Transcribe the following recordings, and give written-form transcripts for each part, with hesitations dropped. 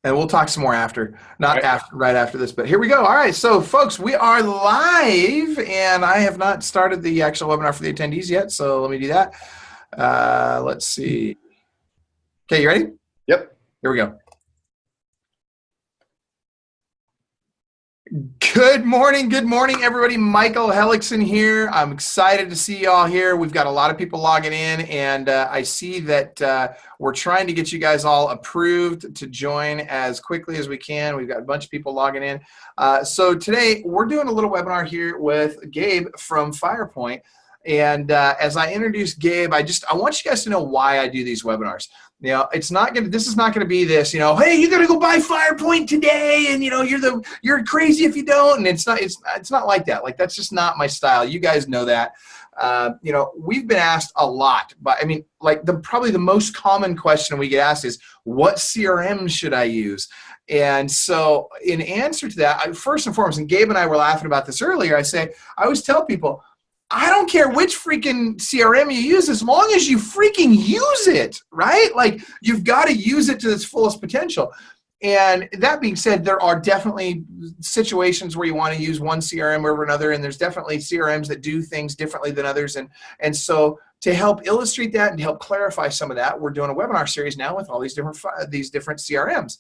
And we'll talk some more after, not Right. after, right after this, but here we go. All right, so folks, we are live, and I have not started the actual webinar for the attendees yet, so let me do that. Let's see. Okay, you ready? Yep. Here we go. Good morning, everybody. Michael Hellickson here. I'm excited to see you all here. We've got a lot of people logging in, and I see that we're trying to get you guys all approved to join as quickly as we can. We've got a bunch of people logging in. So today, we're doing a little webinar here with Gabe from Firepoint. And as I introduce Gabe, I want you guys to know why I do these webinars. You know, this is not gonna be this, you know, hey, you gotta go buy Firepoint today, and you know, you're crazy if you don't. And it's not like that. Like, that's just not my style. You guys know that. You know, we've been asked a lot, but I mean, like, probably the most common question we get asked is, what CRM should I use? And so in answer to that, first and foremost, and Gabe and I were laughing about this earlier, I always tell people, I don't care which freaking CRM you use, as long as you freaking use it, right? Like, you've got to use it to its fullest potential. And that being said, there are definitely situations where you want to use one CRM over another, and there's definitely CRMs that do things differently than others. And so to help illustrate that and to help clarify some of that, we're doing a webinar series now with all these different CRMs.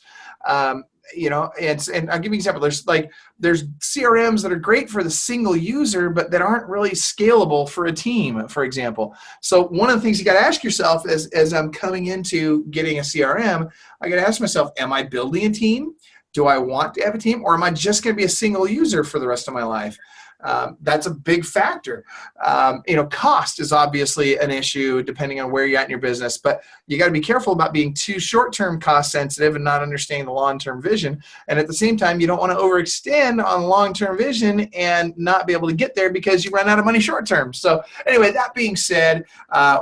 You know, and I'll give you an example. There's CRMs that are great for the single user, but that aren't really scalable for a team, for example. So one of the things you got to ask yourself as I'm coming into getting a CRM, I got to ask myself, am I building a team? Do I want to have a team, or am I just going to be a single user for the rest of my life? That's a big factor. You know, cost is obviously an issue depending on where you're at in your business, but you got to be careful about being too short-term cost sensitive and not understanding the long-term vision. And at the same time, you don't want to overextend on long-term vision and not be able to get there because you run out of money short-term. So anyway, that being said,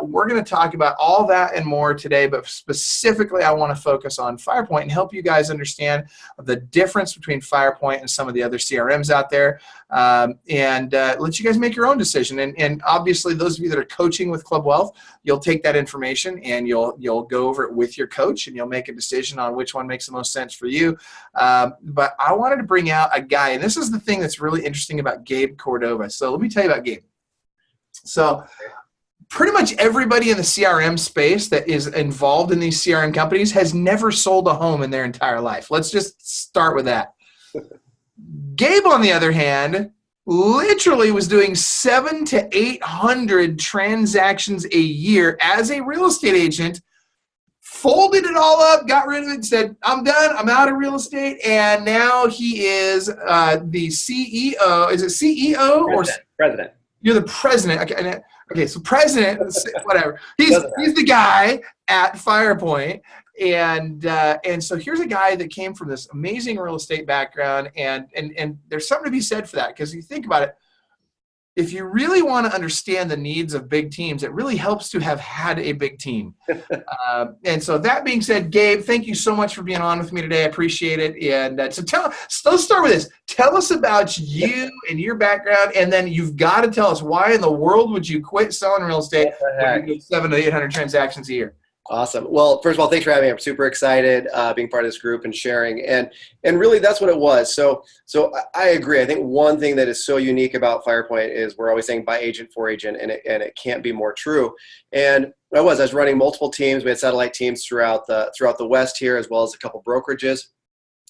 we're going to talk about all that and more today, but specifically I want to focus on Firepoint and help you guys understand the difference between Firepoint and some of the other CRMs out there. And let you guys make your own decision. And obviously, those of you that are coaching with Club Wealth, you'll take that information and you'll go over it with your coach, and you'll make a decision on which one makes the most sense for you. But I wanted to bring out a guy, and this is the thing that's really interesting about Gabe Cordova. So let me tell you about Gabe. So pretty much everybody in the CRM space that is involved in these CRM companies has never sold a home in their entire life. Let's just start with that. Gabe, on the other hand, literally was doing 700 to 800 transactions a year as a real estate agent, folded it all up, got rid of it, and said, I'm done, I'm out of real estate, and now he is the CEO. Is it CEO or President? You're the president. Okay, so president, whatever. He's the guy at Firepoint. And so here's a guy that came from this amazing real estate background, and there's something to be said for that, because you think about it, if you really want to understand the needs of big teams, it really helps to have had a big team. And so that being said, Gabe, thank you so much for being on with me today. I appreciate it. And so let's start with this. Tell us about you and your background, and then you've got to tell us, why in the world would you quit selling real estate when you do 700 to 800 transactions a year? Awesome. Well, first of all, thanks for having me. I'm super excited being part of this group and sharing. And really, that's what it was. So I agree. I think one thing that is so unique about Firepoint is we're always saying by agent for agent, and it can't be more true. And I was running multiple teams. We had satellite teams throughout the West here, as well as a couple brokerages.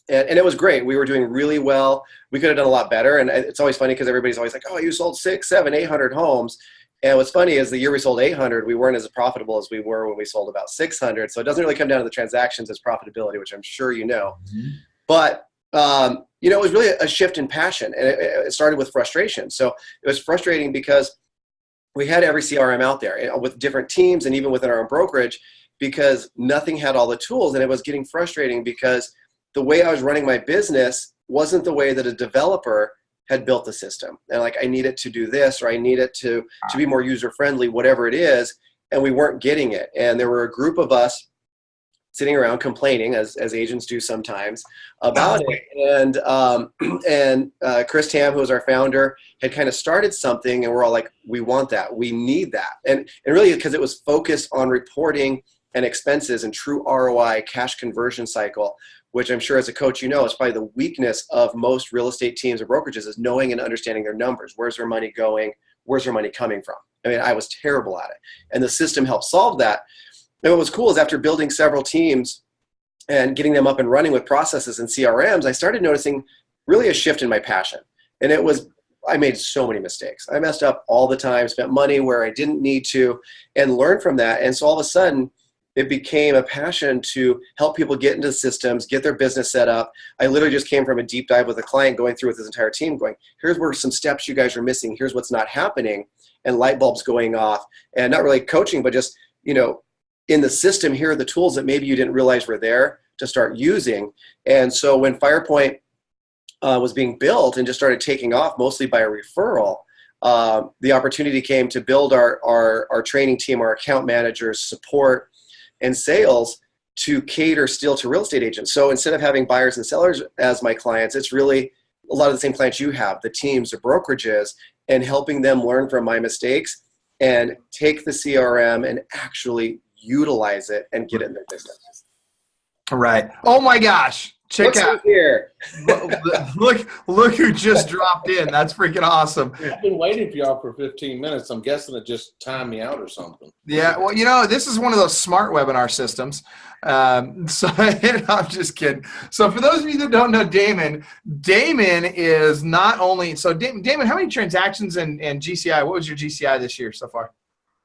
And it was great. We were doing really well. We could have done a lot better. And it's always funny because everybody's always like, oh, you sold 600, 700, 800 homes. And what's funny is the year we sold 800, we weren't as profitable as we were when we sold about 600. So it doesn't really come down to the transactions as profitability, which I'm sure you know. Mm-hmm. But, you know, it was really a shift in passion. And it started with frustration. So it was frustrating because we had every CRM out there with different teams and even within our own brokerage, because nothing had all the tools. And it was getting frustrating because the way I was running my business wasn't the way that a developer had built the system. And like, I need it to do this, or I need it to be more user-friendly, whatever it is. And we weren't getting it. And there were a group of us sitting around complaining, as agents do sometimes, about it. And Chris Tam, who was our founder, had kind of started something, and we're all like, we want that. We need that. And really, because it was focused on reporting and expenses and true ROI, cash conversion cycle, which I'm sure as a coach, you know, is probably the weakness of most real estate teams or brokerages, is knowing and understanding their numbers. Where's their money going? Where's their money coming from? I mean, I was terrible at it. And the system helped solve that. And what was cool is after building several teams and getting them up and running with processes and CRMs, I started noticing really a shift in my passion. And it was, I made so many mistakes. I messed up all the time, spent money where I didn't need to, and learned from that. And so all of a sudden, it became a passion to help people get into systems, get their business set up. I literally just came from a deep dive with a client, going through with his entire team, going, here's where some steps you guys are missing. Here's what's not happening. And light bulbs going off. And not really coaching, but just, you know, in the system, here are the tools that maybe you didn't realize were there to start using. And so when Firepoint was being built and just started taking off, mostly by a referral, the opportunity came to build our training team, our account managers, support, and sales to cater still to real estate agents. So instead of having buyers and sellers as my clients, it's really a lot of the same clients you have, the teams, the brokerages, and helping them learn from my mistakes and take the CRM and actually utilize it and get it in their business. Right. Oh my gosh. Check out here. Look who just dropped in. That's freaking awesome. I've been waiting for y'all for 15 minutes. I'm guessing it just timed me out or something. Yeah. Well, you know, this is one of those smart webinar systems. So I'm just kidding. So for those of you that don't know Damon is not only, so Damon, how many transactions and GCI, what was your GCI this year so far?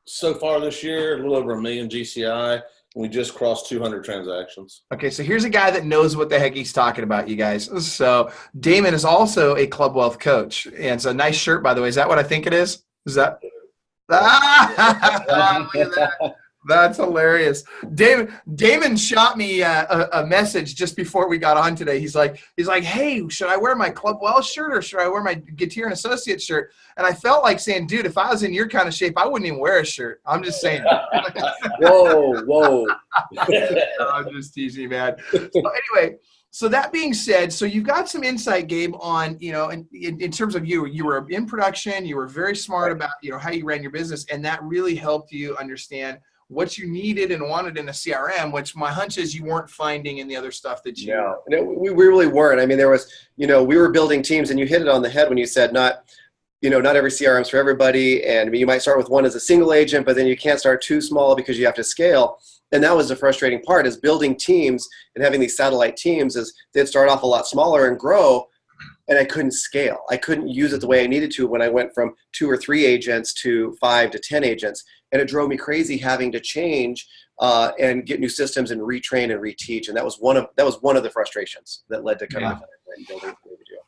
So far this year, a little over 1 million GCI. We just crossed 200 transactions. Okay, so here's a guy that knows what the heck he's talking about, you guys. So Damon is also a Club Wealth coach. And it's a nice shirt, by the way. Is that what I think it is? Is that? Look at that. That's hilarious. Damon shot me a message just before we got on today. He's like, hey, should I wear my Club Wealth shirt or should I wear my Getir and Associates shirt? And I felt like saying, dude, if I was in your kind of shape, I wouldn't even wear a shirt. I'm just saying. Whoa. I'm just teasing, man. So anyway, so that being said, so you've got some insight, Gabe, on, you know, in terms of you were in production, you were very smart about, you know, how you ran your business, and that really helped you understand what you needed and wanted in a CRM, which my hunch is you weren't finding in the other stuff that you. No, we really weren't. I mean, there was, you know, we were building teams, and you hit it on the head when you said not every CRM is for everybody. And I mean, you might start with one as a single agent, but then you can't start too small because you have to scale. And that was the frustrating part, is building teams and having these satellite teams is they'd start off a lot smaller and grow. And I couldn't scale. I couldn't use it the way I needed to when I went from 2 or 3 agents to 5 to 10 agents. And it drove me crazy having to change and get new systems and retrain and reteach. And that was one of the frustrations that led to coming to and building what we do.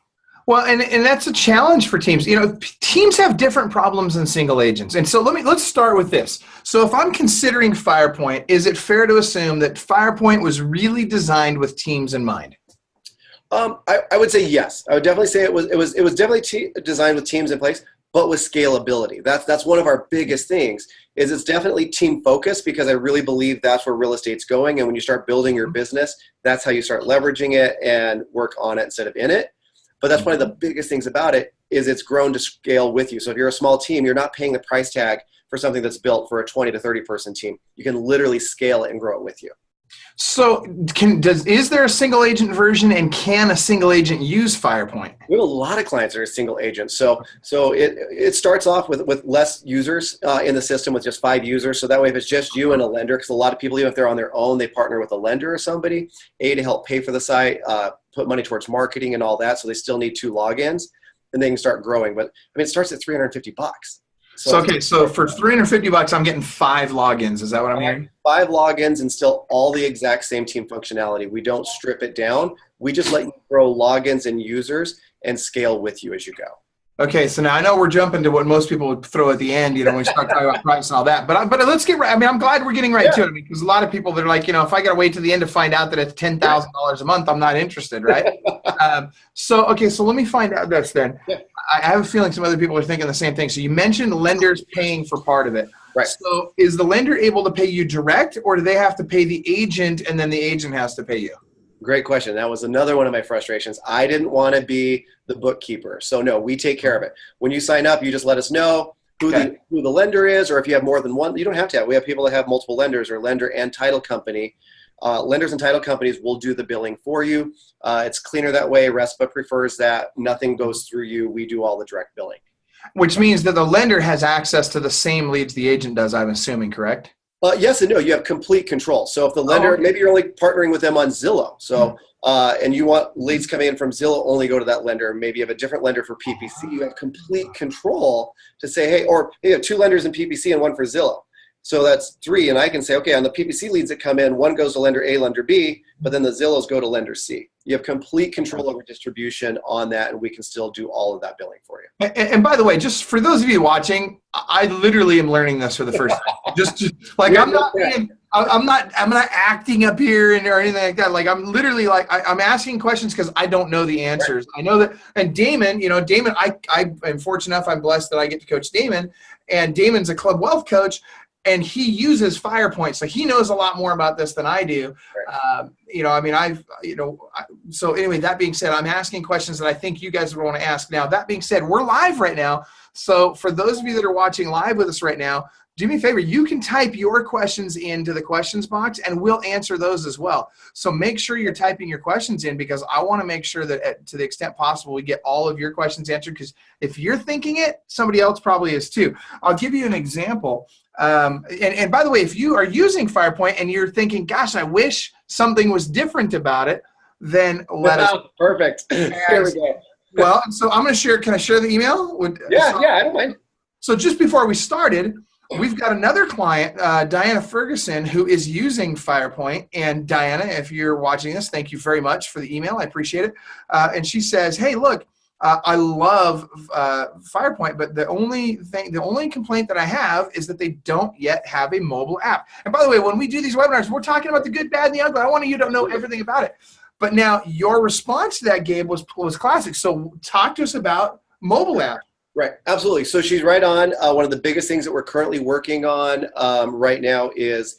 Well, and that's a challenge for teams. You know, teams have different problems than single agents. And so let's start with this. So if I'm considering Firepoint, is it fair to assume that Firepoint was really designed with teams in mind? I would say yes. I would definitely say it was definitely designed with teams in place, but with scalability. That's one of our biggest things. Is it's definitely team focused, because I really believe that's where real estate's going. And when you start building your business, that's how you start leveraging it and work on it instead of in it. But that's one of the biggest things about it, is it's grown to scale with you. So if you're a small team, you're not paying the price tag for something that's built for a 20 to 30 person team. You can literally scale it and grow it with you. So is there a single agent version, and can a single agent use Firepoint? We have a lot of clients that are single agents. So it starts off with less users in the system, with just 5 users. So that way, if it's just you and a lender, because a lot of people, even if they're on their own, they partner with a lender or somebody, to help pay for the site, put money towards marketing and all that. So they still need 2 logins, and they can start growing. But I mean, it starts at $350. So for $350, I'm getting 5 logins. Is that what I'm hearing? 5 logins and still all the exact same team functionality. We don't strip it down. We just let you grow logins and users and scale with you as you go. Okay, so now I know we're jumping to what most people would throw at the end, you know, when we start talking about price and all that. But let's get right. I mean, I'm glad we're getting right to it, because a lot of people, they're like, you know, if I got to wait to the end to find out that it's $10,000 a month, I'm not interested, right? So let me find out this then. Yeah. I have a feeling some other people are thinking the same thing. So you mentioned lenders paying for part of it. Right. So is the lender able to pay you direct, or do they have to pay the agent and then the agent has to pay you? Great question. That was another one of my frustrations. I didn't want to be the bookkeeper. So no, we take care of it. When you sign up, you just let us know. who the lender is, or if you have more than one. You don't have to have. We have people that have multiple lenders, or lender and title company. Lenders and title companies will do the billing for you. It's cleaner that way. RESPA prefers that. Nothing goes through you. We do all the direct billing. Which means that the lender has access to the same leads the agent does, I'm assuming, correct? Yes and no. You have complete control. So if the lender, maybe you're only partnering with them on Zillow. So and you want leads coming in from Zillow, only go to that lender. Maybe you have a different lender for PPC. You have complete control to say, hey, or you have 2 lenders in PPC and 1 for Zillow. So that's 3. And I can say, okay, on the PPC leads that come in, 1 goes to lender A, lender B, but then the Zillows go to lender C. You have complete control over distribution on that, and we can still do all of that billing for you. And by the way, just for those of you watching, I literally am learning this for the first time. Just like I'm not acting up here or anything like that. Like I'm literally like I'm asking questions because I don't know the answers. Right. I know that, and Damon, I am fortunate enough. I'm blessed that I get to coach Damon, and Damon's a Club Wealth coach. And he uses Firepoint, so he knows a lot more about this than I do. Right. So anyway, that being said, I'm asking questions that I think you guys would want to ask. Now, that being said, we're live right now. So for those of you that are watching live with us right now, do me a favor, you can type your questions into the questions box and we'll answer those as well. So make sure you're typing your questions in, because I want to make sure that to the extent possible, we get all of your questions answered, because if you're thinking it, somebody else probably is too. I'll give you an example. And by the way, if you are using Firepoint and you're thinking, gosh, I wish something was different about it, then let us. Perfect. Here we go. Well, so I'm going to share. Can I share the email? Yeah, I don't mind. So just before we started, we've got another client, Diana Ferguson, who is using Firepoint. And Diana, if you're watching this, thank you very much for the email. I appreciate it. And she says, hey, look, I love Firepoint, but the only complaint that I have is that they don't yet have a mobile app. And by the way, when we do these webinars, we're talking about the good, bad, and the ugly. I want you to know everything about it. But now your response to that, Gabe, was classic. So talk to us about mobile app. Right, absolutely. So she's right on. One of the biggest things that we're currently working on right now is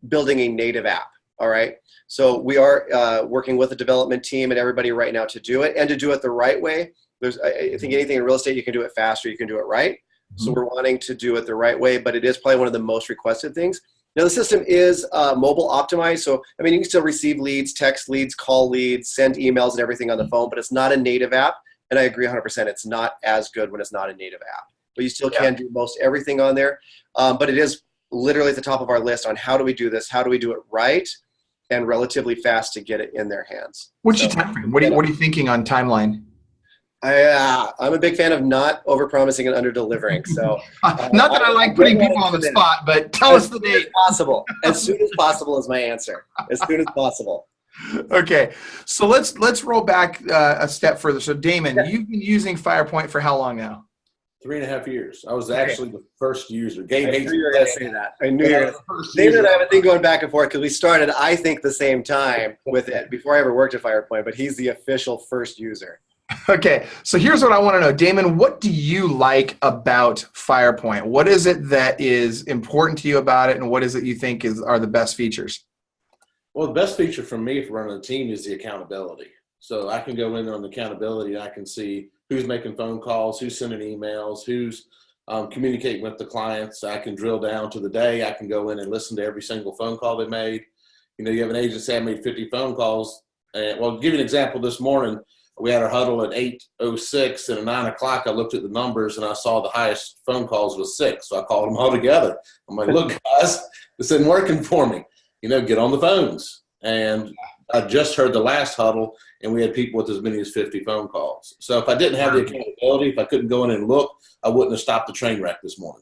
building a native app. All right. So we are working with the development team and everybody right now to do it, and to do it the right way. I think anything in real estate, you can do it faster, you can do it right. So we're wanting to do it the right way, but it is probably one of the most requested things. Now the system is mobile optimized. So, I mean, you can still receive leads, text leads, call leads, send emails and everything on the phone, but it's not a native app. And I agree 100%. It's not as good when it's not a native app, but you still can do most everything on there. But it is literally at the top of our list on how do we do this? How do we do it right and relatively fast to get it in their hands? What's your time frame? What are you thinking on timeline? I'm a big fan of not over-promising and under-delivering. So, not that I like putting people on the spot, but tell us the date. Possible. As soon as possible is my answer. As soon as possible. Okay, so let's roll back a step further. So Damon, you've been using Firepoint for how long now? 3.5 years. I was actually the first user. Gabe I knew you were going to say that. I knew you were going to. David and I have a thing going back and forth because we started, I think, the same time with it before I ever worked at Firepoint, but he's the official first user. Okay, so here's what I want to know. Damon, what do you like about Firepoint? What is it that is important to you about it, and what is it you think are the best features? Well, the best feature for me for running a team is the accountability. So I can go in on the accountability and I can see who's making phone calls, who's sending emails, who's communicating with the clients. I can drill down to the day. I can go in and listen to every single phone call they made. You know, you have an agent say I made 50 phone calls. And, well, I'll give you an example. This morning, we had our huddle at 8:06, and at 9 o'clock, I looked at the numbers and I saw the highest phone calls was 6. So I called them all together. I'm like, look, guys, this isn't working for me. You know, get on the phones. And I just heard the last huddle, and we had people with as many as 50 phone calls. So if I didn't have the accountability, if I couldn't go in and look, I wouldn't have stopped the train wreck this morning.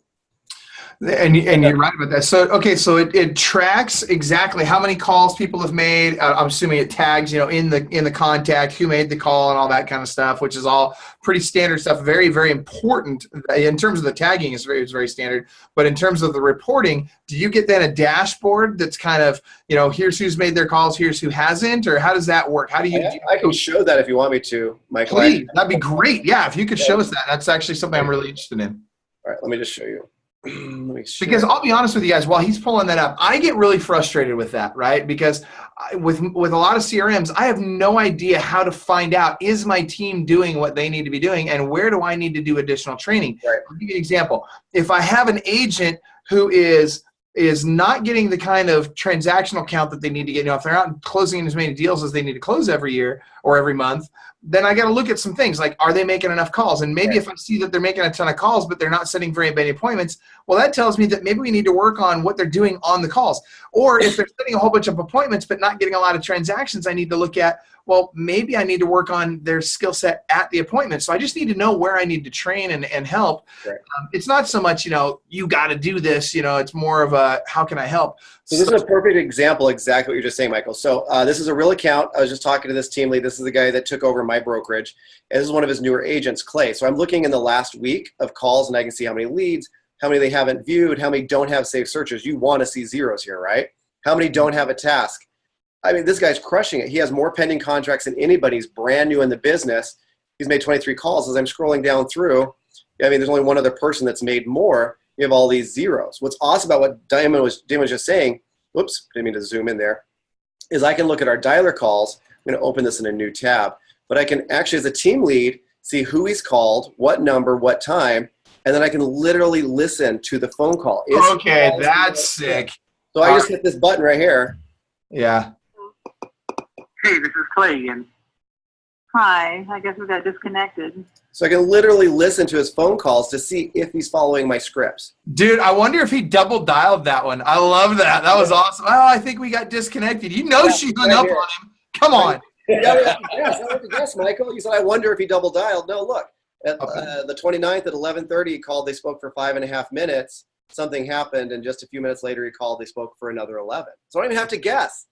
And you're right about that. So, okay, so it tracks exactly how many calls people have made. I'm assuming it tags, in the contact, who made the call and all that kind of stuff, which is all pretty standard stuff. Very, very important. In terms of the tagging, it's very standard. But in terms of the reporting, do you get then a dashboard that's kind of, here's who's made their calls, here's who hasn't, or how does that work? How do you? I can show that if you want me to, Michael. Please, that'd be great. Yeah, if you could show us that. That's actually something I'm really interested in. All right, let me just show you. Let me share. Because I'll be honest with you guys, while he's pulling that up, I get really frustrated with that, right? Because with a lot of CRMs, I have no idea how to find out, is my team doing what they need to be doing, and where do I need to do additional training? Right. I'll give you an example. If I have an agent who is not getting the kind of transactional count that they need to get, if they're not closing as many deals as they need to close every year or every month, then I got to look at some things like, are they making enough calls? And maybe if I see that they're making a ton of calls, but they're not setting very many appointments, well, that tells me that maybe we need to work on what they're doing on the calls. Or if they're setting a whole bunch of appointments, but not getting a lot of transactions, I need to look at, well, maybe I need to work on their skill set at the appointment. So I just need to know where I need to train and help. Right. It's not so much, you got to do this, it's more of a, how can I help? So this is a perfect example, exactly what you're just saying, Michael. So this is a real account. I was just talking to this team lead. This is the guy that took over my brokerage. And this is one of his newer agents, Clay. So I'm looking in the last week of calls, and I can see how many leads, how many they haven't viewed, how many don't have saved searches. You want to see zeros here, right? How many don't have a task? I mean, this guy's crushing it. He has more pending contracts than anybody. He's brand new in the business. He's made 23 calls. As I'm scrolling down through, I mean, there's only one other person that's made more. You have all these zeros. What's awesome about what Damon was just saying, whoops, didn't mean to zoom in there, is I can look at our dialer calls. I'm going to open this in a new tab. But I can actually, as a team lead, see who he's called, what number, what time, and then I can literally listen to the phone call. Okay, that's sick. So I just hit this button right here. Yeah. Hey, this is Clay again. Hi, I guess we got disconnected. So I can literally listen to his phone calls to see if he's following my scripts. Dude, I wonder if he double dialed that one. I love that. That was awesome. Oh, I think we got disconnected. She hung up on him. Come on. Yes, Michael. You said, I wonder if he double dialed. No, look. At the 29th at 11:30, he called. They spoke for 5.5 minutes. Something happened, and just a few minutes later, he called. They spoke for another 11. So I don't even have to guess.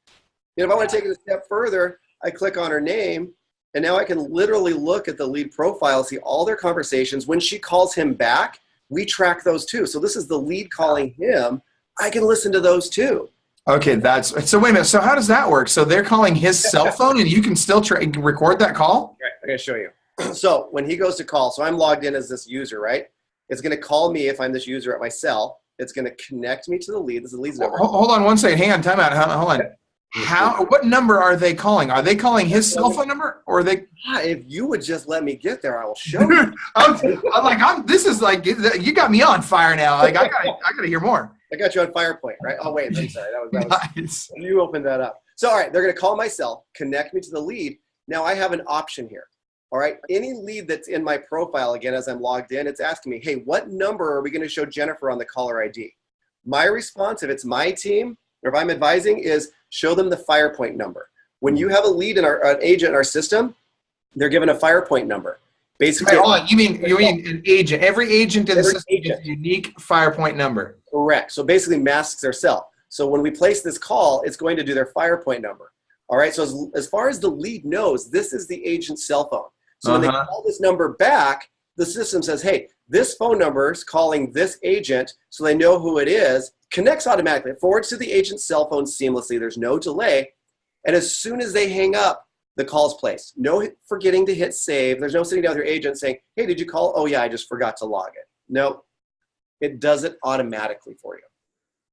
If I want to take it a step further, I click on her name, and now I can literally look at the lead profile, see all their conversations. When she calls him back, we track those too. So this is the lead calling him. I can listen to those too. Okay, so wait a minute. So how does that work? So they're calling his cell phone, and you can still record that call? Right, I'm going to show you. So when he goes to call, so I'm logged in as this user, right? It's going to call me if I'm this user at my cell. It's going to connect me to the lead. This is the lead's number. Hold on one second. Hang on. Time out. Hold on. What number are they calling? Are they calling his cell phone number, or are they? If you would just let me get there, I will show you. This is like, you got me on fire now. Like I gotta hear more. I got you on Firepoint, right? Oh wait, I'm sorry. That was Nice. You opened that up. So all right, they're gonna call my cell, connect me to the lead. Now I have an option here. All right, any lead that's in my profile, again, as I'm logged in, it's asking me, hey, what number are we gonna show Jennifer on the caller ID? My response, if it's my team, or if I'm advising, is show them the Firepoint number. When you have a lead in an agent in our system, they're given a Firepoint number. Basically, hold on. You mean an agent? Every agent in the system gets a unique Firepoint number. Correct. So basically masks their cell. So when we place this call, it's going to do their Firepoint number. All right. So as far as the lead knows, this is the agent's cell phone. So when they call this number back, the system says, hey, this phone number is calling this agent, so they know who it is, connects automatically. It forwards to the agent's cell phone seamlessly. There's no delay. And as soon as they hang up, the call's placed. No forgetting to hit save. There's no sitting down with your agent saying, hey, did you call? Oh, yeah, I just forgot to log it. No, it does it automatically for you.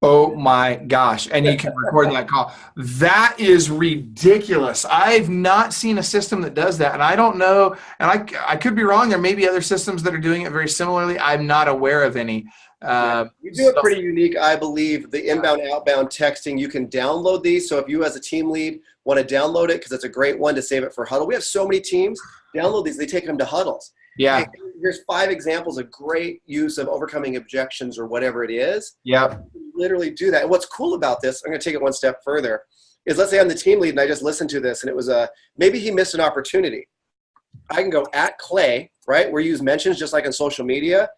Oh my gosh. And you can record that call. That is ridiculous. I've not seen a system that does that. And I don't know, and I could be wrong. There may be other systems that are doing it very similarly. I'm not aware of any. We do it pretty unique, I believe. The inbound, outbound texting, you can download these. So if you as a team lead want to download it, because it's a great one to save it for huddle. We have so many teams, download these. They take them to huddles. Yeah. Hey, here's 5 examples of great use of overcoming objections or whatever it is. Yep. Literally do that. And what's cool about this, I'm going to take it one step further, is let's say I'm the team lead and I just listened to this and it was maybe he missed an opportunity. I can go at Clay, right? We use mentions just like on social media.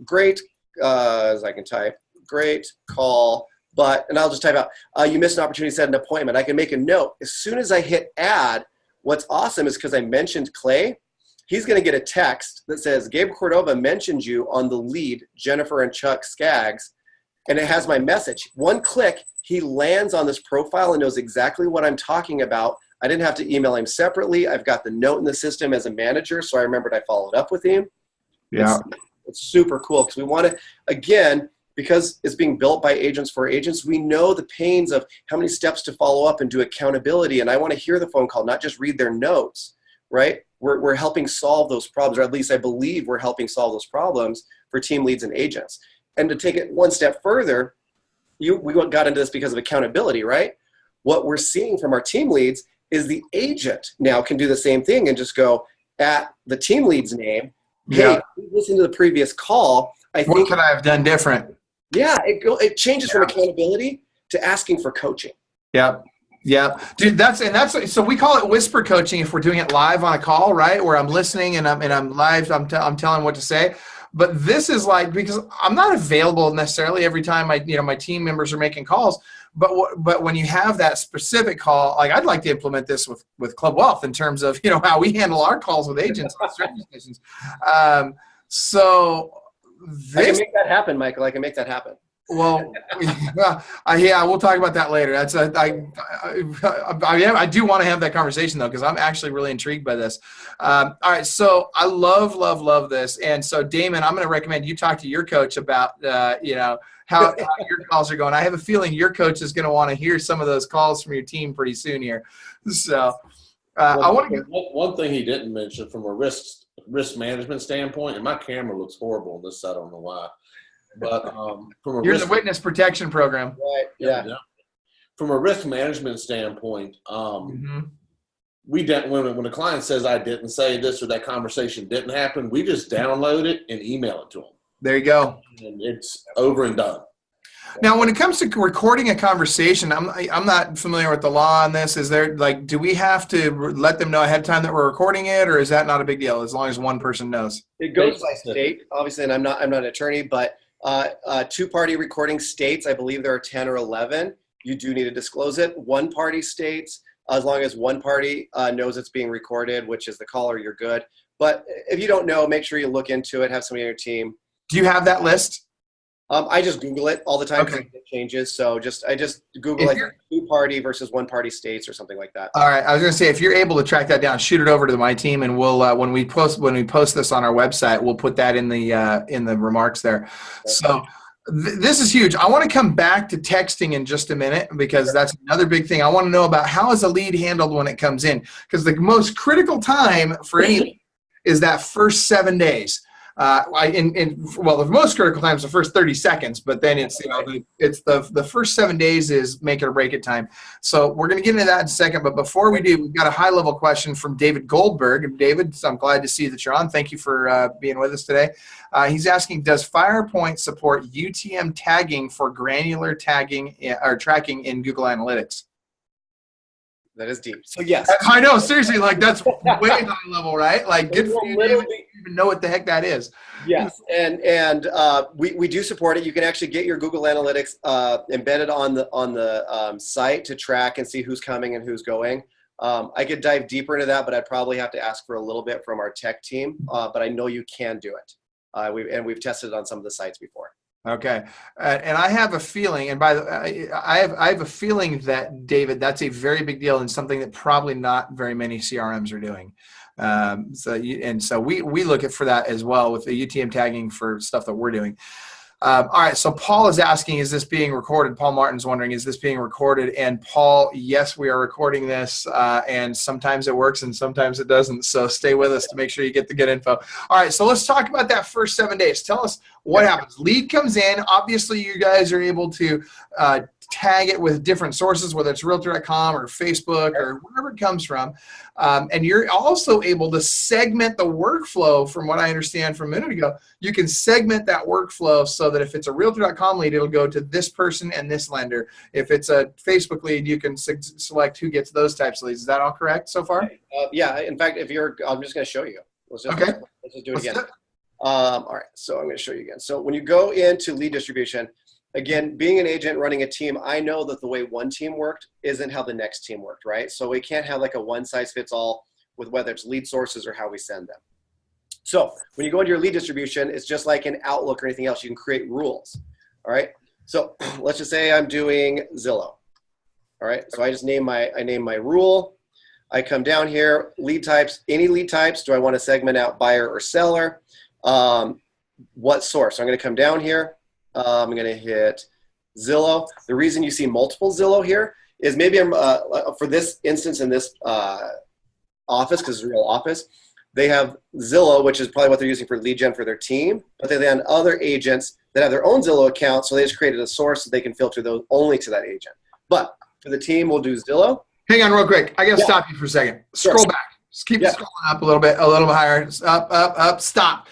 Great, as I can type, great call, and I'll just type out, you missed an opportunity to set an appointment. I can make a note. As soon as I hit add, what's awesome is because I mentioned Clay, he's going to get a text that says, Gabe Cordova mentioned you on the lead, Jennifer and Chuck Skaggs, and it has my message. One click, he lands on this profile and knows exactly what I'm talking about. I didn't have to email him separately. I've got the note in the system as a manager, so I remembered I followed up with him. Yeah. It's super cool because we want to, again, because it's being built by agents for agents, we know the pains of how many steps to follow up and do accountability. And I want to hear the phone call, not just read their notes, right? We're helping solve those problems, or at least I believe we're helping solve those problems for team leads and agents. And to take it one step further, we got into this because of accountability, right? What we're seeing from our team leads is the agent now can do the same thing and just go at the team lead's name. Hey, listen to the previous call. What could I have done different? Yeah, it changes from accountability to asking for coaching. Yep. Yeah, dude, that's so we call it whisper coaching if we're doing it live on a call, right? Where I'm listening and I'm live, I'm telling what to say. But this is like, because I'm not available necessarily every time my team members are making calls. But when you have that specific call, like I'd like to implement this with Club Wealth in terms of how we handle our calls with agents and service stations. So I can make that happen, Michael. I can make that happen. Well, yeah, we'll talk about that later. That's I do want to have that conversation though, because I'm actually really intrigued by this. All right, so I love this, and so Damon, I'm going to recommend you talk to your coach about how your calls are going. I have a feeling your coach is going to want to hear some of those calls from your team pretty soon here. So I want to. One thing he didn't mention from a risk management standpoint, and my camera looks horrible on this side. I don't know why. But from you're the witness protection program, right? Yeah. From a risk management standpoint, we didn't. When a client says I didn't say this or that conversation didn't happen, we just download it and email it to them. There you go. And it's over and done. Now, when it comes to recording a conversation, I'm not familiar with the law on this. Is there do we have to let them know ahead of time that we're recording it, or is that not a big deal as long as one person knows? It goes by state, obviously, and I'm not an attorney, but two-party recording states, I believe there are 10 or 11. You do need to disclose it. One-party states, as long as one party knows it's being recorded, which is the caller, you're good. But if you don't know, make sure you look into it. Have somebody on your team. Do you have that list? I just Google it all the time because it changes. So I just Google two-party versus one-party states or something like that. All right, I was going to say if you're able to track that down, shoot it over to my team, and we'll when we post this on our website, we'll put that in the remarks there. Okay. So this is huge. I want to come back to texting in just a minute because that's another big thing. I want to know about how is a lead handled when it comes in, because the most critical time for any is that first 7 days. The most critical time is the first 30 seconds, but then it's the first 7 days is make it or break it time. So we're going to get into that in a second, but before we do, we've got a high level question from David Goldberg. David, I'm glad to see that you're on. Thank you for being with us today. He's asking, does Firepoint support UTM tagging for granular tagging or tracking in Google Analytics? That is deep. So yes, I know. Seriously, that's way high level, right? Like, good for you. David, you even know what the heck that is. Yes, and we do support it. You can actually get your Google Analytics embedded on the site to track and see who's coming and who's going. I could dive deeper into that, but I'd probably have to ask for a little bit from our tech team. But I know you can do it. We've tested it on some of the sites before. Okay, and I have a feeling, and I have a feeling that, David, that's a very big deal and something that probably not very many CRMs are doing. So we look for that as well with the UTM tagging for stuff that we're doing. All right, so Paul is asking, is this being recorded? Paul Martin's wondering, is this being recorded? And Paul, yes, we are recording this, and sometimes it works and sometimes it doesn't. So stay with us to make sure you get the good info. All right, so let's talk about that first 7 days. Tell us what happens. Lead comes in. Obviously, you guys are able to tag it with different sources, whether it's realtor.com or Facebook or wherever it comes from. And you're also able to segment the workflow. From what I understand from a minute ago, you can segment that workflow so that if it's a realtor.com lead, it'll go to this person and this lender. If it's a Facebook lead, you can select who gets those types of leads. Is that all correct so far? Yeah. In fact, I'm just going to show you. Let's just do it again. All right. So I'm going to show you again. So when you go into lead distribution, again, being an agent running a team, I know that the way one team worked isn't how the next team worked, right? So we can't have like a one size fits all with whether it's lead sources or how we send them. So when you go into your lead distribution, it's just like an Outlook or anything else. You can create rules, all right? So let's just say I'm doing Zillow, all right? So I just name my rule. I come down here, lead types, any lead types. Do I want to segment out buyer or seller? what source. So I'm going to come down here. I'm going to hit Zillow. The reason you see multiple Zillow here is maybe I'm for this instance in this office, because it's a real office, they have Zillow, which is probably what they're using for lead gen for their team, but they then other agents that have their own Zillow account, so they just created a source so they can filter those only to that agent. But for the team, we'll do Zillow. Hang on real quick. I got to stop you for a second. Scroll back. Just keep scrolling up a little bit higher. Up, stop.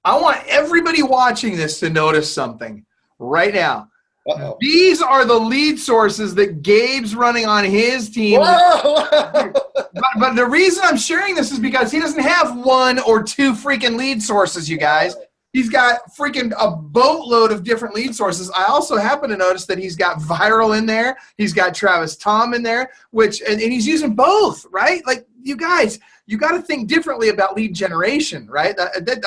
I want everybody watching this to notice something right now. Uh-oh. These are the lead sources that Gabe's running on his team. But the reason I'm sharing this is because he doesn't have 1 or 2 freaking lead sources, you guys. He's got freaking a boatload of different lead sources. I also happen to notice that he's got Viral in there. He's got Travis Tom in there, and he's using both, right? Like, you guys, you got to think differently about lead generation, right?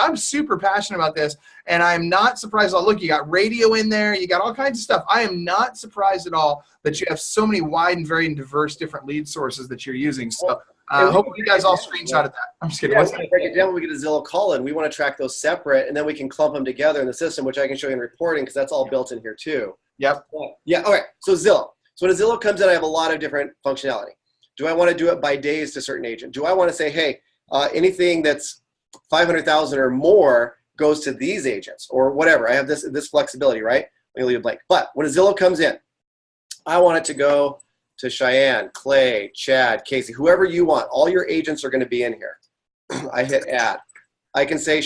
I'm super passionate about this, and I'm not surprised at all. Look, you got radio in there. You got all kinds of stuff. I am not surprised at all that you have so many wide and very diverse different lead sources that you're using. So hopefully you guys all screenshotted that. I'm just kidding. Yeah, we break it down when we get a Zillow call-in. We want to track those separate, and then we can clump them together in the system, which I can show you in reporting because that's all built in here too. Yep. Yeah, all right. So Zillow. So when a Zillow comes in, I have a lot of different functionality. Do I want to do it by days to a certain agent? Do I want to say, hey, anything that's 500,000 or more goes to these agents or whatever? I have this flexibility, right? Let me leave it blank. But when a Zillow comes in, I want it to go to Cheyenne, Clay, Chad, Casey, whoever you want. All your agents are going to be in here. I hit add. I can say,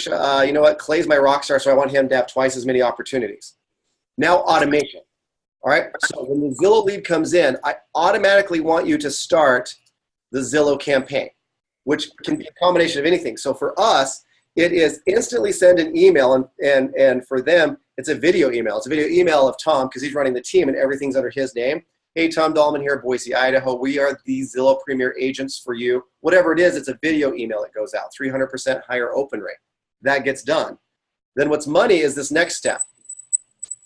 you know what, Clay's my rock star, so I want him to have twice as many opportunities. Now automation. All right, so when the Zillow lead comes in, I automatically want you to start the Zillow campaign, which can be a combination of anything. So for us, it is instantly send an email, and for them, it's a video email. It's a video email of Tom because he's running the team and everything's under his name. Hey, Tom Dahlman here, Boise, Idaho. We are the Zillow Premier agents for you. Whatever it is, it's a video email that goes out, 300% higher open rate. That gets done. Then what's money is this next step.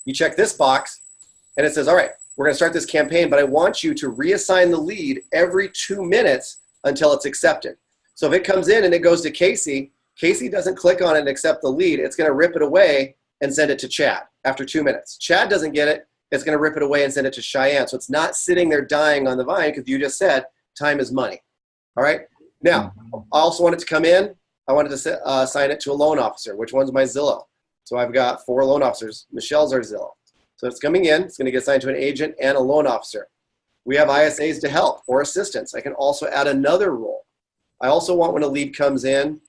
You check this box, and it says, all right, we're going to start this campaign, but I want you to reassign the lead every 2 minutes until it's accepted. So if it comes in and it goes to Casey, Casey doesn't click on it and accept the lead. It's going to rip it away and send it to Chad after 2 minutes. Chad doesn't get it. It's going to rip it away and send it to Cheyenne. So it's not sitting there dying on the vine because you just said time is money. All right. Now, I also want it to come in. I wanted to assign it to a loan officer. Which one's my Zillow? So I've got 4 loan officers. Michelle's our Zillow. So it's coming in. It's going to get assigned to an agent and a loan officer. We have ISAs to help or assistance. I can also add another role. I also want when a lead comes in,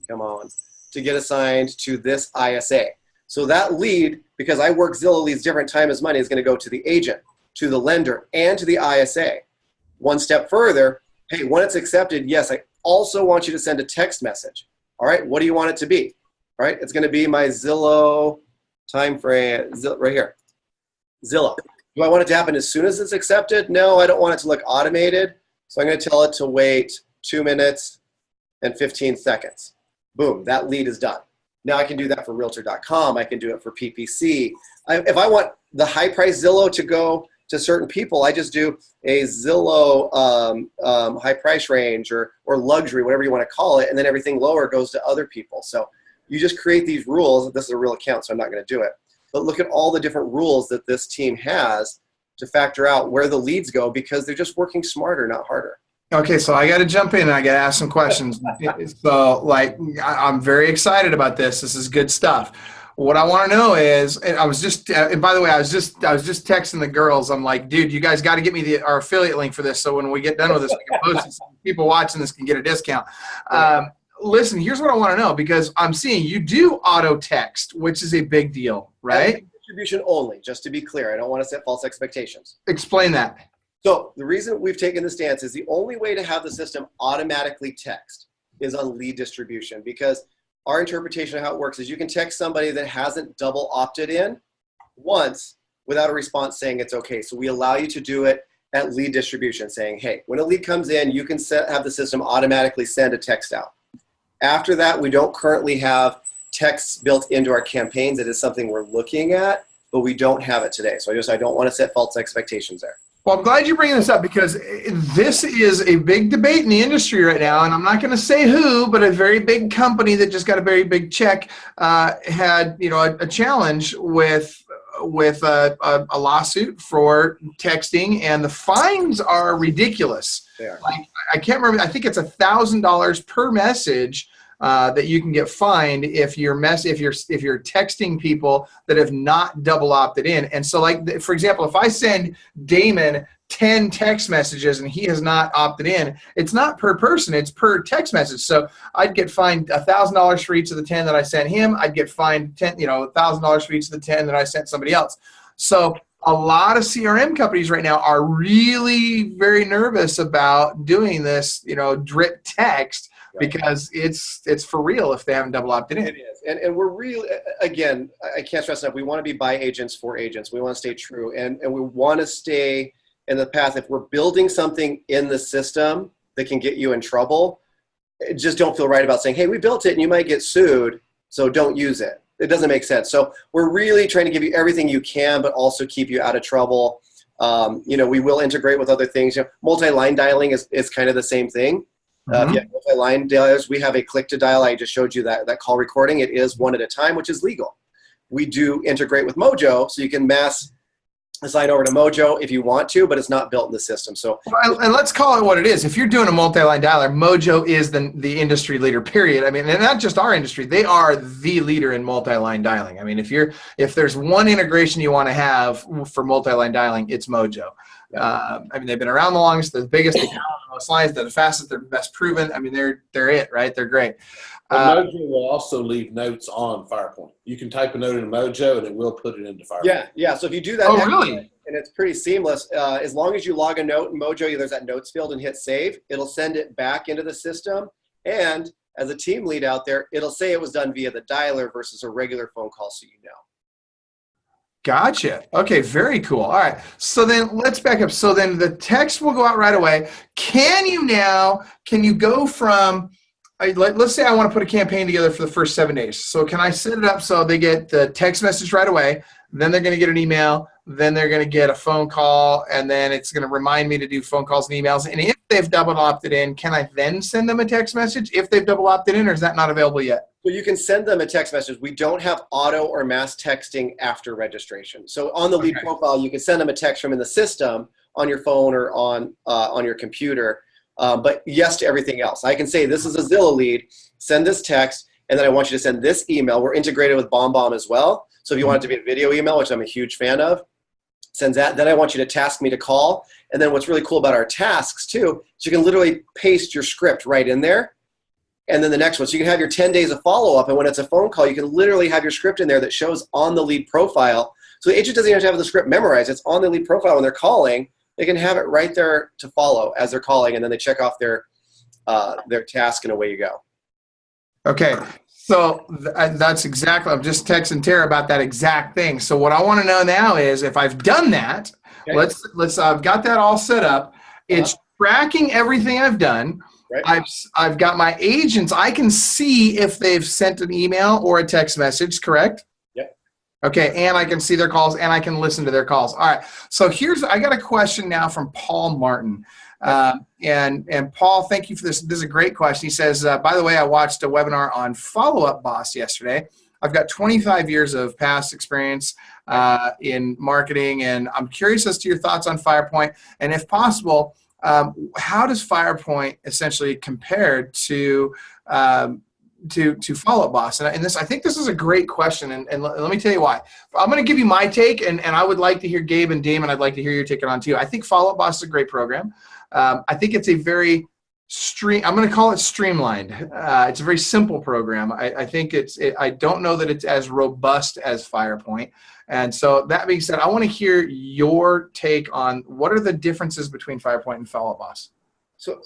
come on, to get assigned to this ISA. So that lead, because I work Zillow leads different, time is money, is going to go to the agent, to the lender, and to the ISA. One step further, hey, when it's accepted, yes, I also want you to send a text message. All right, what do you want it to be? All right, it's going to be my Zillow time frame, right here, Zillow. Do I want it to happen as soon as it's accepted? No, I don't want it to look automated. So I'm going to tell it to wait 2 minutes and 15 seconds. Boom, that lead is done. Now I can do that for Realtor.com. I can do it for PPC. If I want the high price Zillow to go to certain people, I just do a Zillow high price range or luxury, whatever you want to call it, and then everything lower goes to other people. So you just create these rules. This is a real account, so I'm not going to do it. But look at all the different rules that this team has to factor out where the leads go because they're just working smarter, not harder. Okay, so I got to jump in and I got to ask some questions. So, like, I'm very excited about this. This is good stuff. What I want to know is, and I was just, and by the way, I was just texting the girls. I'm like, dude, you guys got to get me our affiliate link for this. So when we get done with this, we can post it. So people watching this can get a discount. Listen, here's what I want to know because I'm seeing you do auto text, which is a big deal, right? Distribution only, just to be clear. I don't want to set false expectations. Explain that. So the reason we've taken this stance is the only way to have the system automatically text is on lead distribution because our interpretation of how it works is you can text somebody that hasn't double opted in once without a response saying it's okay. So we allow you to do it at lead distribution saying, hey, when a lead comes in, you can have the system automatically send a text out. After that, we don't currently have texts built into our campaigns. It is something we're looking at, but we don't have it today. So I don't want to set false expectations there. Well, I'm glad you're bringing this up because this is a big debate in the industry right now, and I'm not going to say who, but a very big company that just got a very big check had, a challenge with a lawsuit for texting, and the fines are ridiculous. They are. Like, I can't remember. I think it's $1,000 per message that you can get fined if you're texting people that have not double opted in. And so, like, for example, if I send Damon 10 text messages and he has not opted in, it's not per person, it's per text message. So I'd get fined $1,000 for each of the 10 that I sent him. I'd get fined $1,000 for each of the 10 that I sent somebody else. So a lot of CRM companies right now are really very nervous about doing this, drip text, because it's for real if they haven't double opted in. It is. And we're really, again, I can't stress enough, we want to be by agents for agents. We want to stay true. And we want to stay in the path. If we're building something in the system that can get you in trouble, just don't feel right about saying, hey, we built it and you might get sued, so don't use it. It doesn't make sense. So we're really trying to give you everything you can, but also keep you out of trouble. We will integrate with other things. Multi-line dialing is kind of the same thing. If you have multi-line dialers, we have a click to dial. I just showed you that call recording. It is one at a time, which is legal. We do integrate with Mojo, so you can mass assign over to Mojo if you want to, but it's not built in the system. So, and let's call it what it is. If you're doing a multi-line dialer, Mojo is the industry leader, period. I mean, and not just our industry, they are the leader in multi-line dialing. I mean, if there's one integration you want to have for multi-line dialing, it's Mojo. I mean, they've been around the longest, they're the biggest, they count on the most lines, they're the fastest, they're the best proven. I mean, they're it, right? They're great. Mojo will also leave notes on Firepoint. You can type a note in Mojo, and it will put it into Firepoint. Yeah. So if you do that, really? And it's pretty seamless. As long as you log a note in Mojo, there's that notes field, and hit save, it'll send it back into the system. And as a team lead out there, it'll say it was done via the dialer versus a regular phone call, so you know. Gotcha. Okay, very cool. All right. So then let's back up. So then the text will go out right away. Can you go from, let's say I want to put a campaign together for the first 7 days. So can I set it up so they get the text message right away, then they're going to get an email, then they're going to get a phone call, and then it's going to remind me to do phone calls and emails. And if they've double opted in, can I then send them a text message if they've double opted in, or is that not available yet? So you can send them a text message. We don't have auto or mass texting after registration. So on the lead profile, you can send them a text from in the system on your phone or on your computer. But yes to everything else. I can say, this is a Zillow lead, send this text, and then I want you to send this email. We're integrated with BombBomb as well. So if you want it to be a video email, which I'm a huge fan of, sends that. Then I want you to task me to call. And then what's really cool about our tasks too, is you can literally paste your script right in there. And then the next one, so you can have your 10 days of follow-up, and when it's a phone call, you can literally have your script in there that shows on the lead profile. So the agent doesn't even have to have the script memorized. It's on the lead profile when they're calling. They can have it right there to follow as they're calling, and then they check off their task, and away you go. Okay, so that's exactly, I'm just texting Tara about that exact thing. So what I want to know now is, if I've done that, let's I've got that all set up. It's tracking everything I've done. Right. I've got my agents. I can see if they've sent an email or a text message, correct? Yep. Okay, and I can see their calls, and I can listen to their calls. All right, so I got a question now from Paul Martin. And Paul, thank you for this. This is a great question. He says, by the way, I watched a webinar on Follow-Up Boss yesterday. I've got 25 years of past experience in marketing, and I'm curious as to your thoughts on Firepoint, and if possible, how does Firepoint essentially compare to Follow-Up Boss? And I think this is a great question, and let me tell you why. I'm going to give you my take, and I would like to hear Gabe and Damon. I'd like to hear your take on too. I think Follow-Up Boss is a great program. I think it's a very I'm going to call it streamlined. It's a very simple program. I think I don't know that it's as robust as Firepoint. And so that being said, I want to hear your take on what are the differences between Firepoint and Follow-Up Boss. So,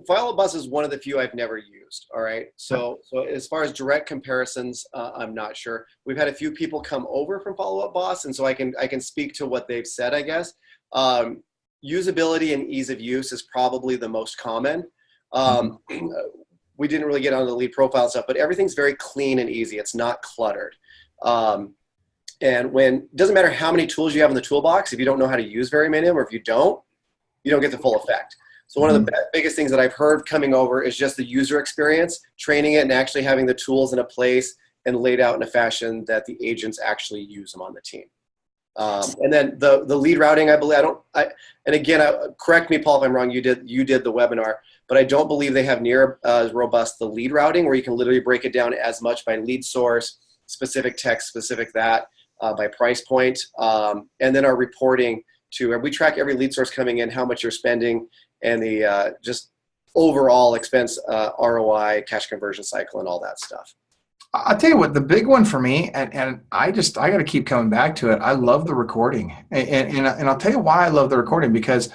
Follow-Up Boss is one of the few I've never used. All right. So as far as direct comparisons, I'm not sure. We've had a few people come over from Follow-Up Boss, and so I can speak to what they've said, I guess. Usability and ease of use is probably the most common. We didn't really get onto the lead profile stuff, but everything's very clean and easy. It's not cluttered. And when it doesn't matter how many tools you have in the toolbox, if you don't know how to use very many of them, or if you don't get the full effect. So one of the biggest things that I've heard coming over is just the user experience, training it and actually having the tools in a place and laid out in a fashion that the agents actually use them on the team. And then the lead routing, I believe, and again, correct me, Paul, if I'm wrong, you did the webinar, but I don't believe they have near as robust the lead routing, where you can literally break it down as much by lead source, specific text, specific that, by price point, and then our reporting we track every lead source coming in, how much you're spending, and the just overall expense, ROI, cash conversion cycle, and all that stuff. I'll tell you what, the big one for me, and I got to keep coming back to it. I love the recording, and I'll tell you why I love the recording, because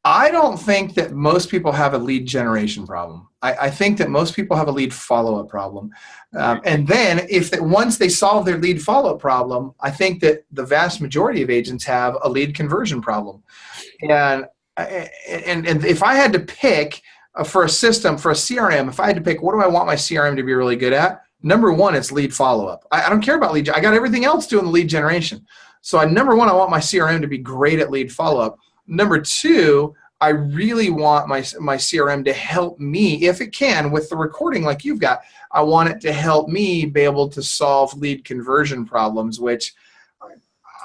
I don't think that most people have a lead generation problem. I think that most people have a lead follow-up problem. And then once they solve their lead follow-up problem, I think that the vast majority of agents have a lead conversion problem. And if I had to pick for a system, for a CRM, if I had to pick, what do I want my CRM to be really good at? Number one, it's lead follow-up. I don't care about lead. I got everything else doing the lead generation. So number one, I want my CRM to be great at lead follow-up. Number two, I really want my CRM to help me, if it can, with the recording like you've got. I want it to help me be able to solve lead conversion problems, which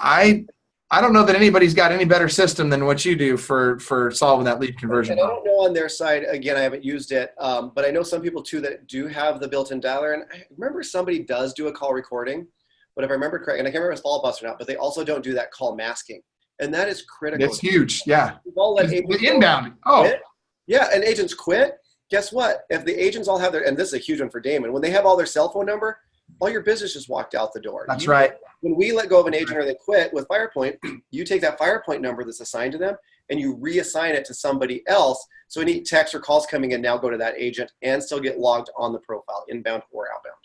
I don't know that anybody's got any better system than what you do for solving that lead conversion And I problem. don't know on their side, again, I haven't used it, but I know some people too that do have the built-in dialer. And I remember somebody does do a call recording, but if I remember correctly, and I can't remember if it's follow-up or not, but they also don't do that call masking. And that is critical. It's huge, yeah. We've all let The agents inbound. quit. Yeah, and agents quit. Guess what? If the agents all have and this is a huge one for Damon, when they have all their cell phone number, all your business just walked out the door. That's right. When we let go of an agent or they quit with Firepoint, you take that Firepoint number that's assigned to them and you reassign it to somebody else. So any texts or calls coming in now go to that agent and still get logged on the profile, inbound or outbound.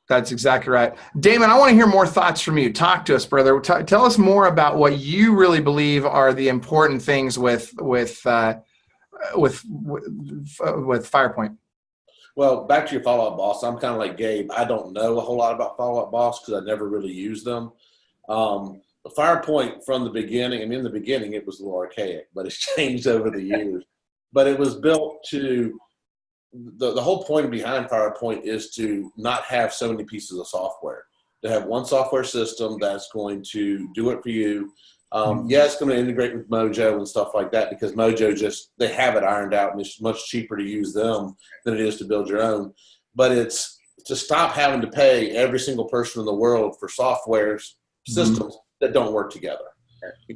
That's exactly right. Damon, I want to hear more thoughts from you. Talk to us, brother. Tell us more about what you really believe are the important things with Firepoint. Well, back to your follow-up boss, I'm kind of like Gabe. I don't know a whole lot about follow-up boss because I never really used them. The Firepoint from the beginning, in the beginning it was a little archaic, but it's changed over the years. But it was built to, the whole point behind Firepoint is to not have so many pieces of software. To have one software system that's going to do it for you. Yeah, it's going to integrate with Mojo and stuff like that because Mojo they have it ironed out and it's much cheaper to use them than it is to build your own. But it's to stop having to pay every single person in the world for software systems that don't work together.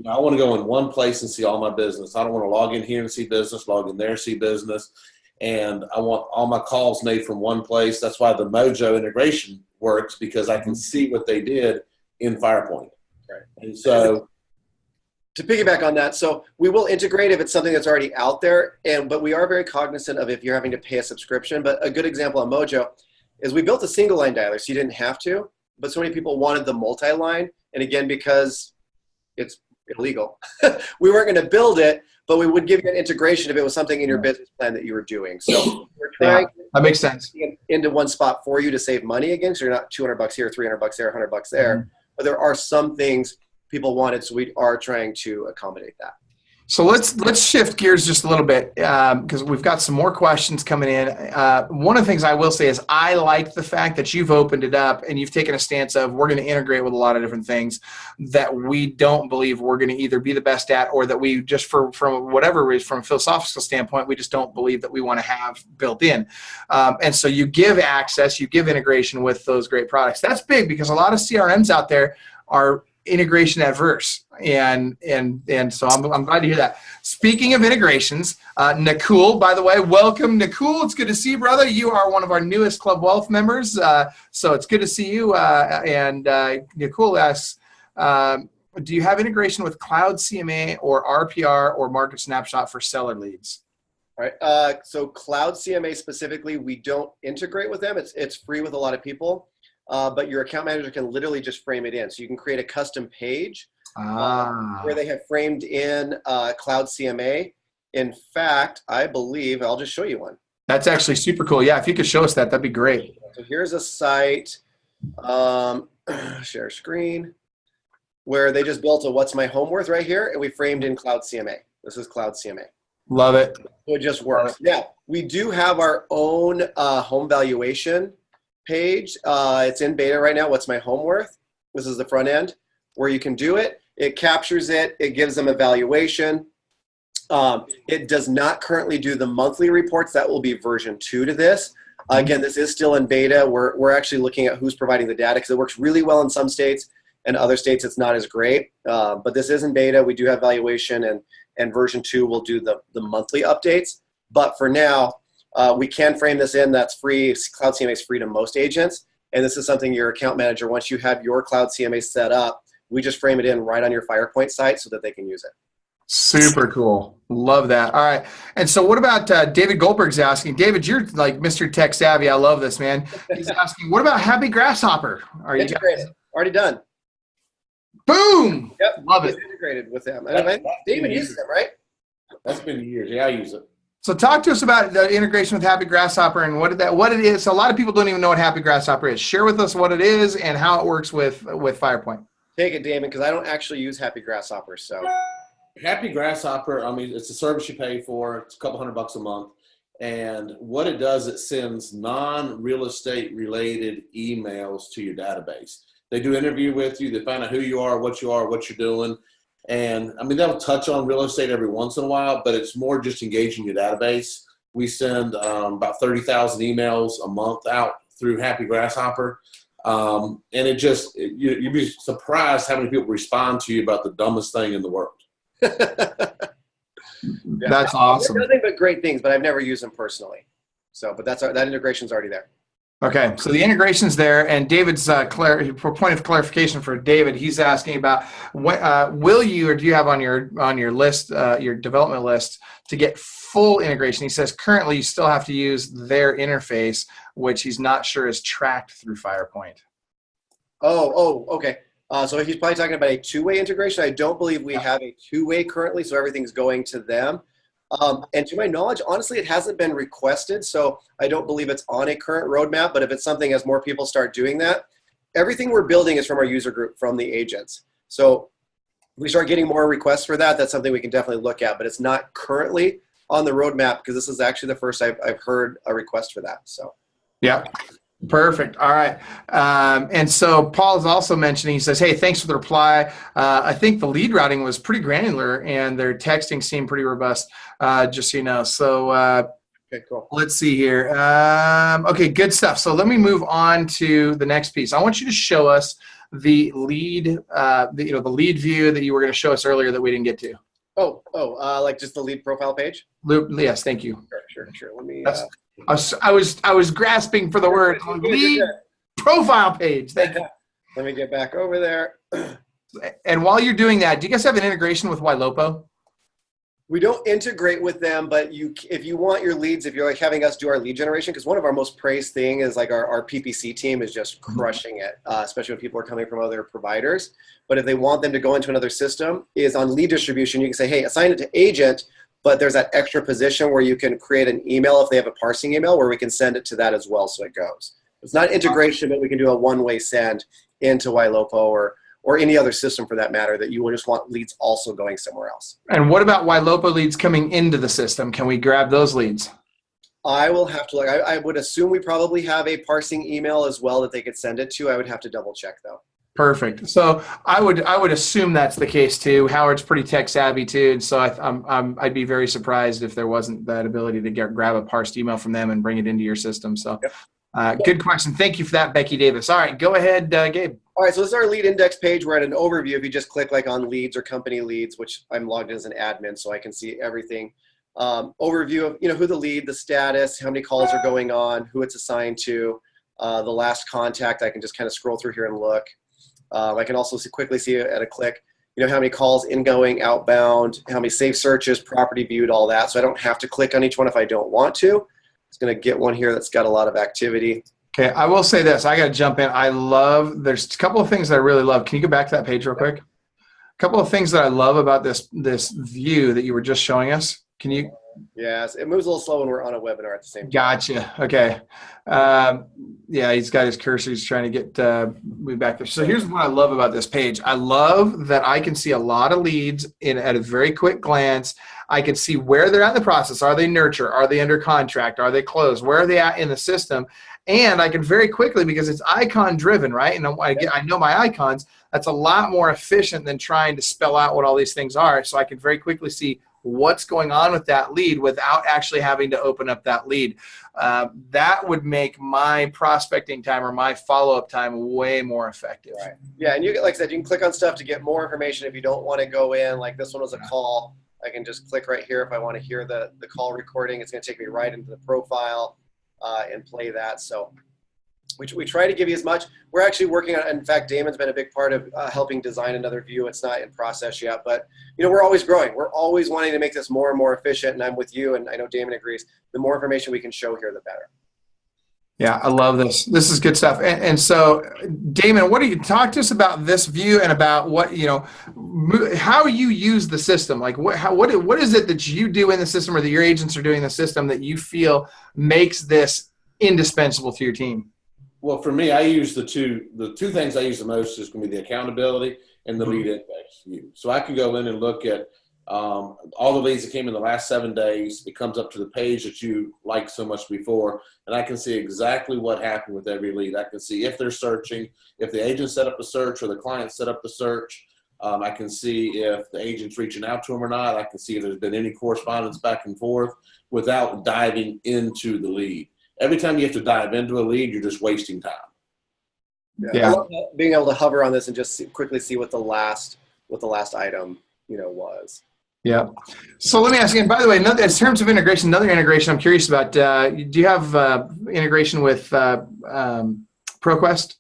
I want to go in one place and see all my business. I don't want to log in here and see business, log in there, see business. And I want all my calls made from one place. That's why the Mojo integration works because I can see what they did in Firepoint. Right. And so to piggyback on that, so we will integrate if it's something that's already out there, but we are very cognizant of if you're having to pay a subscription. But a good example on Mojo is we built a single line dialer, so you didn't have to, but so many people wanted the multi-line. And again, because it's illegal, we weren't going to build it, but we would give you an integration if it was something in your business plan that you were doing. So we're trying that makes sense. Into one spot for you to save money again, so you're not $200 here, $300 there, $100 there. But there are some things people wanted, so we are trying to accommodate that. So let's shift gears just a little bit because we've got some more questions coming in. One of the things I will say is I like the fact that you've opened it up and you've taken a stance of we're going to integrate with a lot of different things that we don't believe we're going to either be the best at or that we just from whatever reason, from a philosophical standpoint, we just don't believe that we want to have built in. And so you give access, you give integration with those great products. That's big because a lot of CRMs out there are integration adverse, and so I'm glad to hear that. Speaking of integrations, Nakul, by the way, welcome, Nakul. It's good to see you, brother. You are one of our newest Club Wealth members, so it's good to see you. And Nakul asks, do you have integration with Cloud CMA or RPR or Market Snapshot for seller leads? All right. So Cloud CMA specifically, we don't integrate with them. It's free with a lot of people. But your account manager can literally just frame it in. So you can create a custom page where they have framed in Cloud CMA. In fact, I believe, I'll just show you one. That's actually super cool. Yeah, if you could show us that, that'd be great. So here's a site, share screen. where they just built a what's my home worth right here, and we framed in Cloud CMA. This is Cloud CMA. Love it. So it just works. Now, we do have our own home valuation page. It's in beta right now, what's my home worth. This is the front end where you can do it. It captures it. It gives them a valuation. It does not currently do the monthly reports. That will be version 2 to this. Again, this is still in beta. We're actually looking at who's providing the data because it works really well in some states and other states it's not as great. But this is in beta. We do have valuation, and version 2 will do the monthly updates. But for now, we can frame this in. That's free. Cloud CMA is free to most agents. And this is something your account manager, once you have your Cloud CMA set up, we just frame it in right on your Firepoint site so that they can use it. Super cool. Love that. All right. And so what about David Goldberg's asking? David, you're like Mr. Tech Savvy. I love this, man. He's asking, what about Happy Grasshopper? Are you integrated? Already done. Boom. Yep. Love it. Integrated with them. David uses them, right? That's been years. Yeah, I use it. So talk to us about the integration with Happy Grasshopper and what it is. So a lot of people don't even know what Happy Grasshopper is. Share with us what it is and how it works with Firepoint. Take it, Damon, because I don't actually use Happy Grasshopper. So Happy Grasshopper, I mean, it's a service you pay for. It's a couple $100 a month. And what it does, it sends non-real estate related emails to your database. They do an interview with you. They find out who you are, what you're doing. And I mean, they'll touch on real estate every once in a while, but it's more just engaging your database. We send about 30,000 emails a month out through Happy Grasshopper. And it just, you'd be surprised how many people respond to you about the dumbest thing in the world. That's awesome. Nothing but great things, but I've never used them personally. So, but that integration's already there. Okay, so the integration's there, and David's for point of clarification for David, he's asking about will you or do you have on your list, your development list, to get full integration? He says currently you still have to use their interface, which he's not sure is tracked through Firepoint. Oh, okay. So he's probably talking about a two-way integration. I don't believe we have a two-way currently, so everything's going to them. And to my knowledge, honestly, it hasn't been requested, so I don't believe it's on a current roadmap, but if it's something as more people start doing that, everything we're building is from our user group, from the agents. So if we start getting more requests for that, that's something we can definitely look at, but it's not currently on the roadmap because this is actually the first I've heard a request for that. So, yeah. Perfect. All right. And so Paul is also mentioning, he says, hey, thanks for the reply. I think the lead routing was pretty granular and their texting seemed pretty robust, just so you know. So okay, cool. Let's see here. Okay, good stuff. So let me move on to the next piece. I want you to show us the lead, the lead view that you were going to show us earlier that we didn't get to. Like just the lead profile page? Yes, thank you. Sure. Let me. I was grasping for the word lead profile page. Thank you. Let me get back over there. And while you're doing that, do you guys have an integration with Ylopo? We don't integrate with them, but if you want your leads, if you're like having us do our lead generation, because one of our most praised thing is like our PPC team is just crushing it, especially when people are coming from other providers. But if they want them to go into another system, is on lead distribution, you can say, hey, assign it to agent, but there's that extra position where you can create an email if they have a parsing email where we can send it to that as well so it goes. It's not integration, but we can do a one-way send into Ylopo or any other system for that matter that you will just want leads also going somewhere else. And what about Ylopo leads coming into the system? Can we grab those leads? I will have to look. I would assume we probably have a parsing email as well that they could send it to. I would have to double check though. Perfect. So I would assume that's the case too. Howard's pretty tech savvy too, and so I'd be very surprised if there wasn't that ability to grab a parsed email from them and bring it into your system. So, good question. Thank you for that, Becky Davis. All right, go ahead, Gabe. All right, so this is our lead index page. We're at an overview. If you just click like on leads or company leads, which I'm logged in as an admin, so I can see everything. Overview of who the lead, the status, how many calls are going on, who it's assigned to, the last contact. I can just kind of scroll through here and look. I can also quickly see at a click, how many calls ingoing, outbound, how many safe searches, property viewed, all that. So I don't have to click on each one if I don't want to. It's going to get one here that's got a lot of activity. Okay, I will say this. I got to jump in. There's a couple of things that I really love. Can you go back to that page real quick? A couple of things that I love about this view that you were just showing us. Can you Yes, it moves a little slow when we're on a webinar at the same time. Gotcha. Okay. Yeah, he's got his cursor. He's trying to get me back there. So here's what I love about this page. I love that I can see a lot of leads at a very quick glance. I can see where they're at in the process. Are they nurture? Are they under contract? Are they closed? Where are they at in the system? And I can very quickly, because it's icon driven, right? And I know my icons. That's a lot more efficient than trying to spell out what all these things are. So I can very quickly see what's going on with that lead without actually having to open up that lead. That would make my prospecting time or my follow-up time way more effective. Right. Yeah, and you get, like I said, you can click on stuff to get more information if you don't want to go in. Like this one was a call. I can just click right here if I want to hear the call recording. It's going to take me right into the profile and play that. So we try to give you as much. We're actually working on, in fact, Damon's been a big part of helping design another view. It's not in process yet, but you know, we're always growing. We're always wanting to make this more and more efficient, and I'm with you, and I know Damon agrees. The more information we can show here, the better. Yeah, I love this. This is good stuff. And so, Damon, what do you talk to us about this view and about what, you know, how you use the system? Like what is it that you do in the system or that your agents are doing in the system that you feel makes this indispensable to your team? Well, for me, I use the two things I use the most is going to be the accountability and the lead index view. So I can go in and look at all the leads that came in the last 7 days. It comes up to the page that you liked so much before, and I can see exactly what happened with every lead. I can see if they're searching, if the agent set up the search or the client set up the search. I can see if the agent's reaching out to them or not. I can see if there's been any correspondence back and forth without diving into the lead. Every time you have to dive into a lead, you're just wasting time. Yeah. I love being able to hover on this and just quickly see what the last item, you know, was. Yeah. So let me ask you, and by the way, in terms of integration, another integration I'm curious about, do you have integration with ProQuest?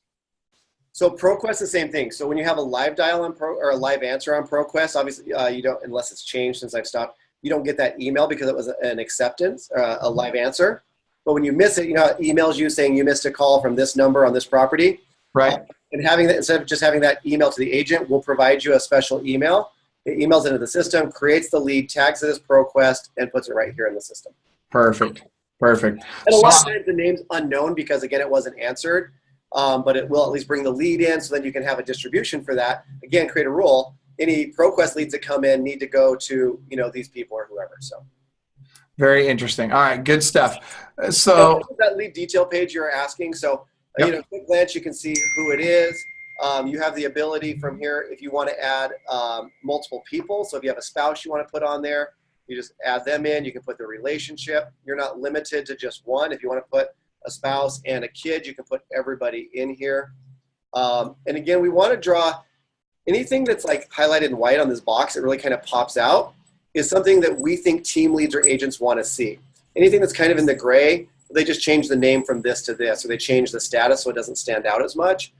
So ProQuest is the same thing. So when you have a live dial on or a live answer on ProQuest, obviously you don't, unless it's changed since I've stopped, you don't get that email because it was an acceptance, a live answer. But when you miss it, you know, it emails you saying you missed a call from this number on this property. Right. And having that, instead of just having that email to the agent, we'll provide you a special email. It emails into the system, creates the lead, tags it as ProQuest, and puts it right here in the system. Perfect. Perfect. And a lot of times the name's unknown because, again, it wasn't answered. But it will at least bring the lead in, so then you can have a distribution for that. Again, create a rule. Any ProQuest leads that come in need to go to, you know, these people or whoever. So. Very interesting. All right, good stuff. So that lead detail page you're asking. So, you know, quick glance, you can see who it is. You have the ability from here if you want to add multiple people. So if you have a spouse you want to put on there, you just add them in. You can put the relationship. You're not limited to just one. If you want to put a spouse and a kid, you can put everybody in here. And again, we want to draw anything that's like highlighted in white on this box. It really kind of pops out is something that we think team leads or agents want to see. Anything that's kind of in the gray, they just change the name from this to this, or they change the status so it doesn't stand out as much.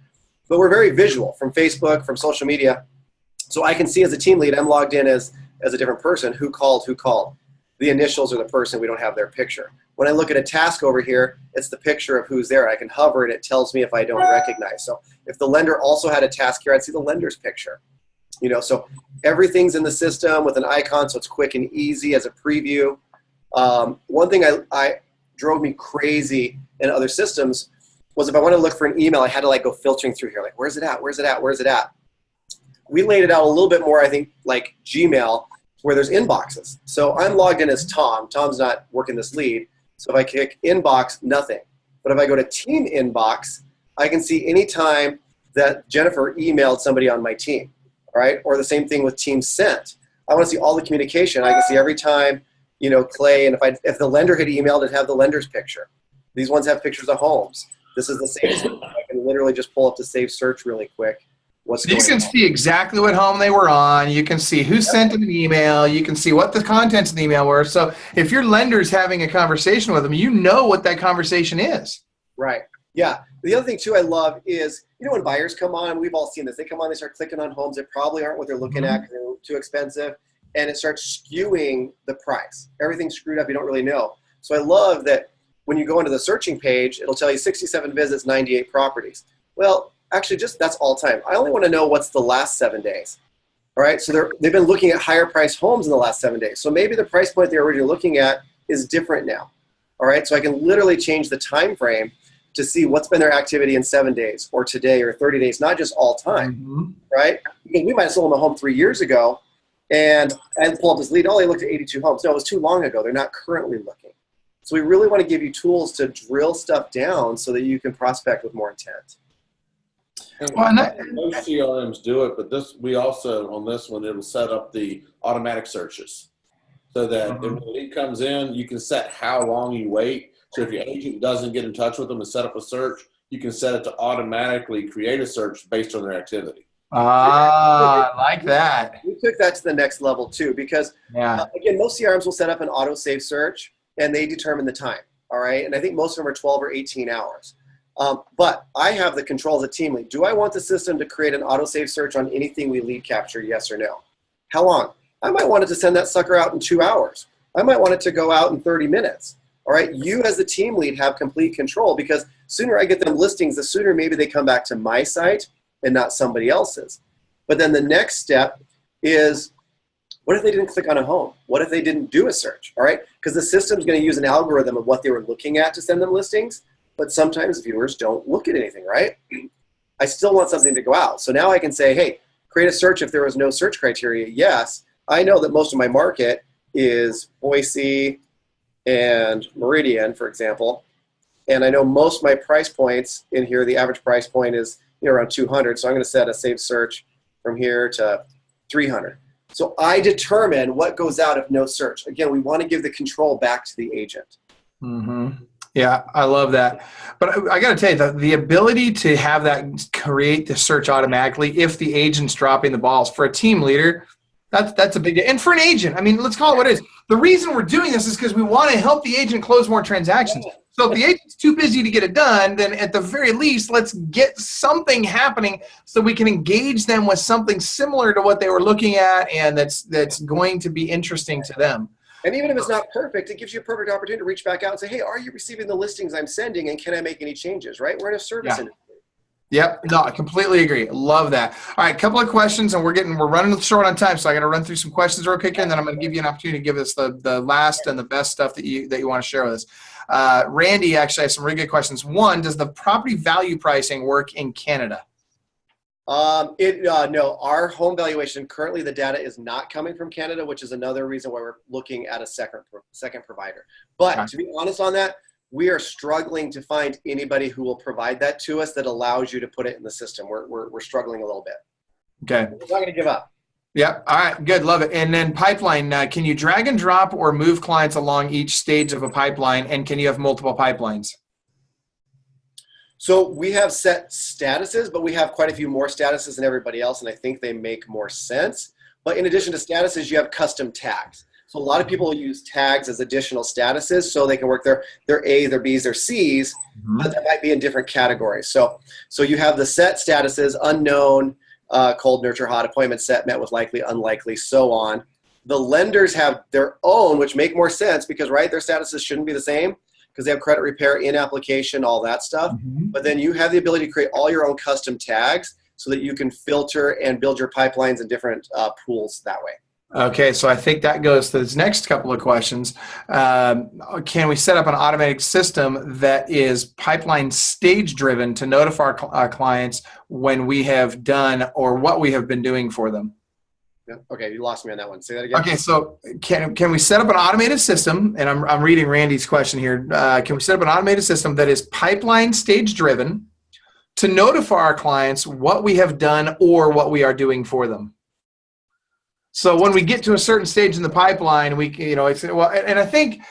But we're very visual from Facebook, from social media. So I can see as a team lead, I'm logged in as a different person, who called. The initials are the person, we don't have their picture. When I look at a task over here, it's the picture of who's there. I can hover and it tells me if I don't recognize. So if the lender also had a task here, I'd see the lender's picture. You know, so everything's in the system with an icon, so it's quick and easy as a preview. One thing I drove me crazy in other systems was if I wanted to look for an email, I had to like go filtering through here, like where's it at, where's it at, where's it at? We laid it out a little bit more, I think, like Gmail, where there's inboxes. So I'm logged in as Tom. Tom's not working this lead. So if I click inbox, nothing. But if I go to team inbox, I can see any time that Jennifer emailed somebody on my team, right? Or the same thing with team sent. I want to see all the communication. I can see every time, you know, Clay, and if the lender had emailed, it'd have the lender's picture. These ones have pictures of homes. This is the same search. I can literally just pull up the save search really quick. You can see exactly what home they were on. You can see who sent them an email. You can see what the contents of the email were. So if your lender's having a conversation with them, you know what that conversation is. Right. Yeah. The other thing, too, I love is, you know, when buyers come on, we've all seen this. They come on, they start clicking on homes that probably aren't what they're looking at because they're too expensive, and it starts skewing the price. Everything's screwed up. You don't really know. So I love that when you go into the searching page, it'll tell you 67 visits, 98 properties. Well, actually, just that's all time. I only want to know what's the last 7 days. All right, so they've been looking at higher priced homes in the last 7 days. So maybe the price point they're already looking at is different now. All right, so I can literally change the time frame to see what's been their activity in 7 days or today or 30 days, not just all time, right? Because we might have sold them a home 3 years ago and pull up this lead, oh, they looked at 82 homes. No, it was too long ago. They're not currently looking. So we really want to give you tools to drill stuff down so that you can prospect with more intent. Well, most CRMs do it, but we also, on this one, it'll set up the automatic searches so that when the lead comes in, you can set how long you wait. So if your agent doesn't get in touch with them and set up a search, you can set it to automatically create a search based on their activity. I like that. We took that to the next level too, because again, most CRMs will set up an auto-save search and they determine the time, all right? And I think most of them are 12 or 18 hours. But I have the control as a team lead. Do I want the system to create an auto-save search on anything we lead capture, yes or no? How long? I might want it to send that sucker out in 2 hours. I might want it to go out in 30 minutes. All right, you as the team lead have complete control, because sooner I get them listings, the sooner maybe they come back to my site and not somebody else's. But then the next step is, what if they didn't click on a home? What if they didn't do a search? All right, because the system's going to use an algorithm of what they were looking at to send them listings, but sometimes viewers don't look at anything, right? I still want something to go out. So now I can say, hey, create a search if there was no search criteria. Yes, I know that most of my market is Boise and Meridian, for example, and I know most of my price points in here, the average price point is around 200, so I'm going to set a save search from here to 300. So I determine what goes out if no search. Again, we want to give the control back to the agent. Yeah, I love that. But I got to tell you, the ability to have that create the search automatically if the agent's dropping the balls, for a team leader, that's a big deal. And for an agent, I mean, let's call it what it is. The reason we're doing this is because we want to help the agent close more transactions. So if the agent's too busy to get it done, then at the very least, let's get something happening so we can engage them with something similar to what they were looking at and that's going to be interesting to them. And even if it's not perfect, it gives you a perfect opportunity to reach back out and say, hey, are you receiving the listings I'm sending, and can I make any changes, right? We're in a service industry. Yep. No, I completely agree. Love that. All right, a couple of questions, and we're running short on time, so I got to run through some questions real quick, and then I'm going to give you an opportunity to give us the last and the best stuff that you want to share with us. Randy actually has some really good questions. One, does the property value pricing work in Canada? No, our home valuation, currently the data is not coming from Canada, which is another reason why we're looking at a second provider. But to be honest on that, we are struggling to find anybody who will provide that to us that allows you to put it in the system. We're struggling a little bit. Okay. We're not going to give up. Yep. All right. Good. Love it. And then pipeline, can you drag and drop or move clients along each stage of a pipeline? And can you have multiple pipelines? So we have set statuses, but we have quite a few more statuses than everybody else, and I think they make more sense. But in addition to statuses, you have custom tags. So a lot of people use tags as additional statuses so they can work their A's, their B's, their C's, but that might be in different categories. So you have the set statuses, unknown, cold, nurture, hot, appointment set, met with likely, unlikely, so on. The lenders have their own, which make more sense because, right, their statuses shouldn't be the same because they have credit repair, in application, all that stuff. But then you have the ability to create all your own custom tags so that you can filter and build your pipelines in different pools that way. Okay, so I think that goes to this next couple of questions. Can we set up an automatic system that is pipeline stage driven to notify our clients when we have done or what we have been doing for them? Yeah. Okay, you lost me on that one. Say that again. Okay, so can we set up an automated system? And I'm reading Randy's question here. Can we set up an automated system that is pipeline stage driven to notify our clients what we have done or what we are doing for them? So when we get to a certain stage in the pipeline, we, it's, well, and I think,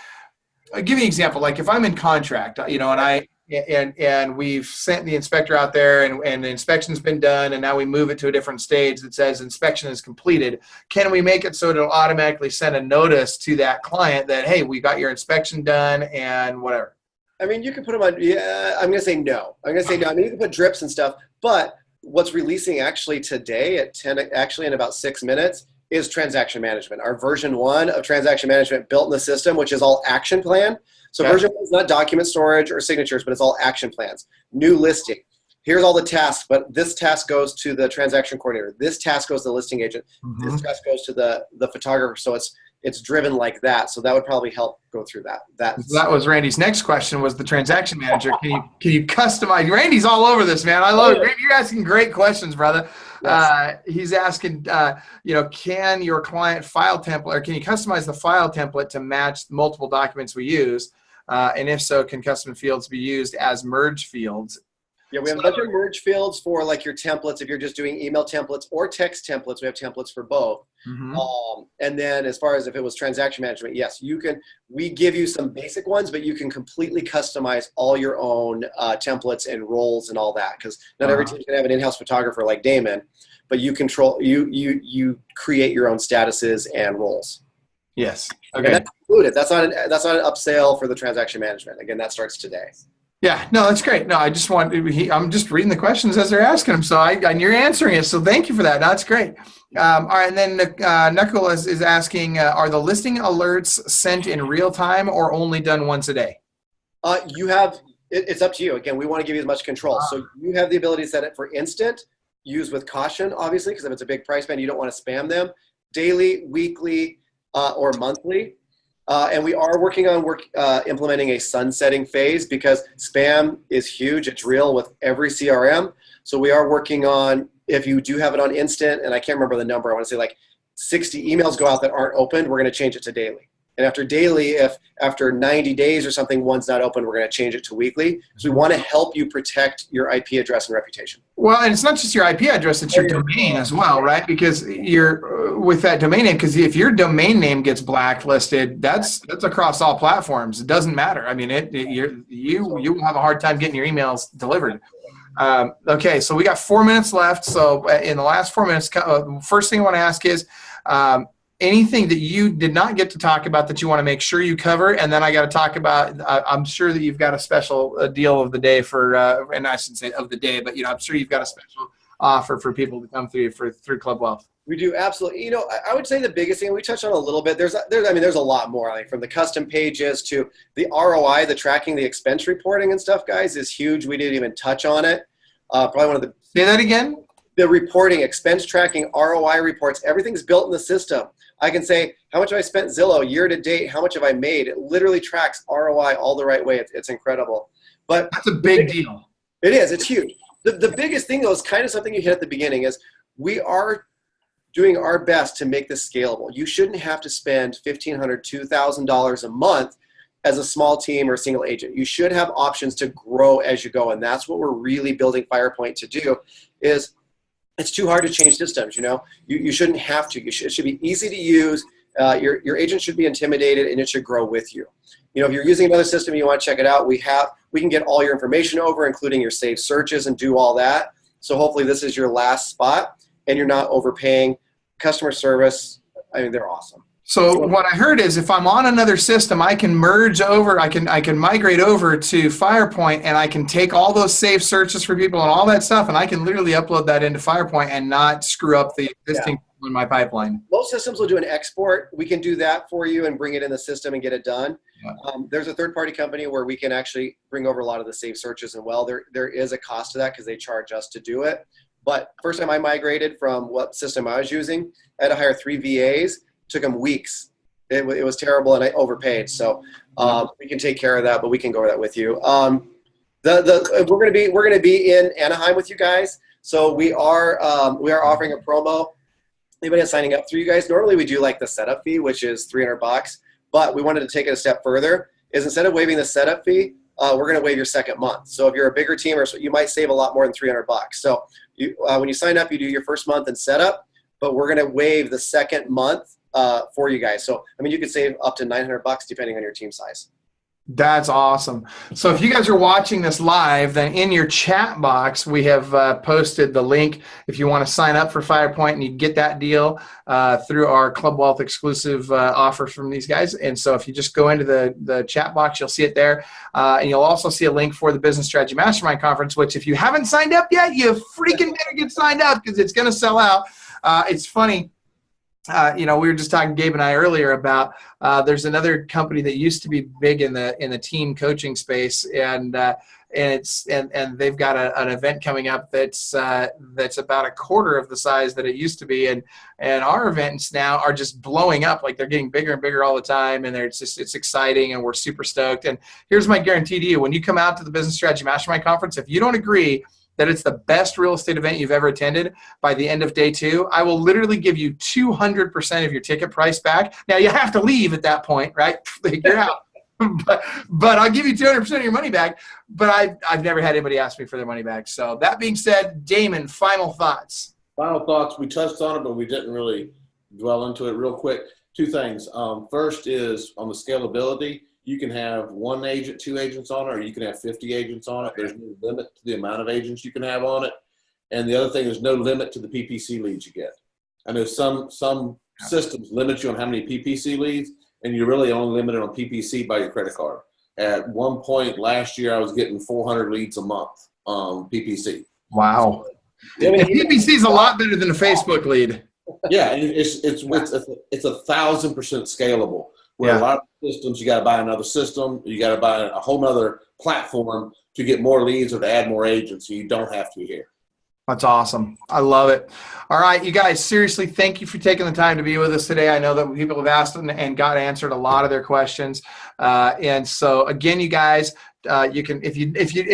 I'll give you an example. Like if I'm in contract, and we've sent the inspector out there and the inspection's been done, and now we move it to a different stage that says inspection is completed. Can we make it so it'll automatically send a notice to that client that, hey, we got your inspection done and whatever? I mean, you can put them on, I'm going to say no. I mean, you can put drips and stuff, but what's releasing actually today at 10, actually in about 6 minutes, is transaction management. Our version 1 of transaction management built in the system, which is all action plan. So version 1 is not document storage or signatures, but it's all action plans. New listing. here's all the tasks, but this task goes to the transaction coordinator. This task goes to the listing agent. This task goes to the photographer. So it's driven like that. So that would probably help go through that. That was Randy's next question, was the transaction manager. Can you customize? Randy's all over this, man. I love it. You're asking great questions, brother. Yes. He's asking, can your client file template, or can you customize the file template to match multiple documents we use? And if so, can custom fields be used as merge fields? Yeah, we have a bunch of merge fields for like your templates. If you're just doing email templates or text templates, we have templates for both. And then as far as if it was transaction management, yes, we give you some basic ones, but you can completely customize all your own templates and roles and all that. Because not every team can have an in-house photographer like Damon, but you create your own statuses and roles. Yes. Okay. And that's included. That's not an upsell for the transaction management. Again, that starts today. Yeah, no, that's great. No, I just I'm just reading the questions as they're asking them. So and you're answering it. So thank you for that. That's great. All right. And then Nicholas is asking, are the listing alerts sent in real time or only done once a day? It's up to you. Again, we want to give you as much control. So you have the ability to set it for instant, use with caution, obviously, because if it's a big price band, you don't want to spam them. Daily, weekly, or monthly. And we are working on implementing a sunsetting phase because spam is huge. It's real with every CRM. So we are working on, if you do have it on instant, and I can't remember the number, I want to say like 60 emails go out that aren't opened, we're going to change it to daily. And after daily, if after 90 days or something, one's not open, we're going to change it to weekly. Because we want to help you protect your IP address and reputation. Well, and it's not just your IP address, it's your domain as well, right? Because you're with that domain name, because if your domain name gets blacklisted, that's across all platforms. It doesn't matter. I mean, you will have a hard time getting your emails delivered. Okay, so we got 4 minutes left. So in the last 4 minutes, first thing I want to ask is, anything that you did not get to talk about that you want to make sure you cover, and then I got to talk about. I'm sure that you've got a special deal of the day for, and I shouldn't say of the day, but I'm sure you've got a special offer for people to come through Club Wealth. We do, absolutely. I would say the biggest thing we touched on a little bit. There's a lot more. Like from the custom pages to the ROI, the tracking, the expense reporting and stuff, guys, is huge. We didn't even touch on it. Probably one of the. Say that again. The reporting, expense tracking, ROI reports, everything's built in the system. I can say, how much have I spent Zillow year to date? How much have I made? It literally tracks ROI all the right way. It's incredible. But that's a big deal. It is. It's huge. The biggest thing, though, is kind of something you hit at the beginning, is we are doing our best to make this scalable. You shouldn't have to spend $1,500, $2,000 a month as a small team or a single agent. You should have options to grow as you go. And that's what we're really building Firepoint to do, is it's too hard to change systems. You shouldn't have to. It should be easy to use. Your agent should be intimidated, and it should grow with you. If you're using another system and you want to check it out, we can get all your information over, including your saved searches, and do all that. So hopefully this is your last spot, and you're not overpaying. Customer service, I mean, they're awesome. So what I heard is, if I'm on another system, I can merge over, I can migrate over to Firepoint, and I can take all those saved searches for people and all that stuff, and I can literally upload that into Firepoint and not screw up the existing in my pipeline. Most systems will do an export. We can do that for you and bring it in the system and get it done. Yeah. There's a third-party company where we can actually bring over a lot of the saved searches, and there is a cost to that because they charge us to do it. But first time I migrated from what system I was using, I had to hire 3 VAs. Took them weeks. It was terrible, and I overpaid. So we can take care of that, but we can go over that with you. We're gonna be in Anaheim with you guys. So we are offering a promo. Anybody that's signing up through you guys? Normally we do like the setup fee, which is $300, but we wanted to take it a step further. Is instead of waiving the setup fee, we're gonna waive your second month. So if you're a bigger team, you might save a lot more than $300. So when you sign up, you do your first month in setup, but we're gonna waive the second month for you guys. So, I mean, you could save up to $900 depending on your team size. That's awesome. So if you guys are watching this live, then in your chat box, we have posted the link if you want to sign up for Firepoint, and you get that deal through our Club Wealth exclusive offer from these guys. And so if you just go into the chat box, you'll see it there. And you'll also see a link for the Business Strategy Mastermind Conference, which if you haven't signed up yet, you freaking better get signed up because it's going to sell out. It's funny. You know, we were just talking, Gabe and I, earlier about there's another company that used to be big in the team coaching space, and they've got an event coming up that's about a quarter of the size that it used to be, and our events now are just blowing up. Like, they're getting bigger and bigger all the time, and it's exciting, and we're super stoked. And here's my guarantee to you: when you come out to the Business Strategy Mastermind Conference, if you don't agree that it's the best real estate event you've ever attended, by the end of day 2, I will literally give you 200% of your ticket price back. Now, you have to leave at that point, right? You're out. But I'll give you 200% of your money back. But I've never had anybody ask me for their money back. So that being said, Damon, final thoughts. Final thoughts. We touched on it, but we didn't really dwell into it real quick. 2 things. First is on the scalability. You can have 1 agent, 2 agents on it, or you can have 50 agents on it. There's no limit to the amount of agents you can have on it. And the other thing, there's no limit to the PPC leads you get. I know some systems limit you on how many PPC leads, and you're really only limited on PPC by your credit card. At one point last year, I was getting 400 leads a month on PPC. Wow. And PPC is a lot better than a Facebook lead. Yeah, it's 1,000% scalable. Where a lot of systems, you got to buy another system, you got to buy a whole other platform to get more leads or to add more agents. So you don't have to here. That's awesome. I love it. All right, you guys, seriously, thank you for taking the time to be with us today. I know that people have asked and got answered a lot of their questions. And so again, you guys, you can, if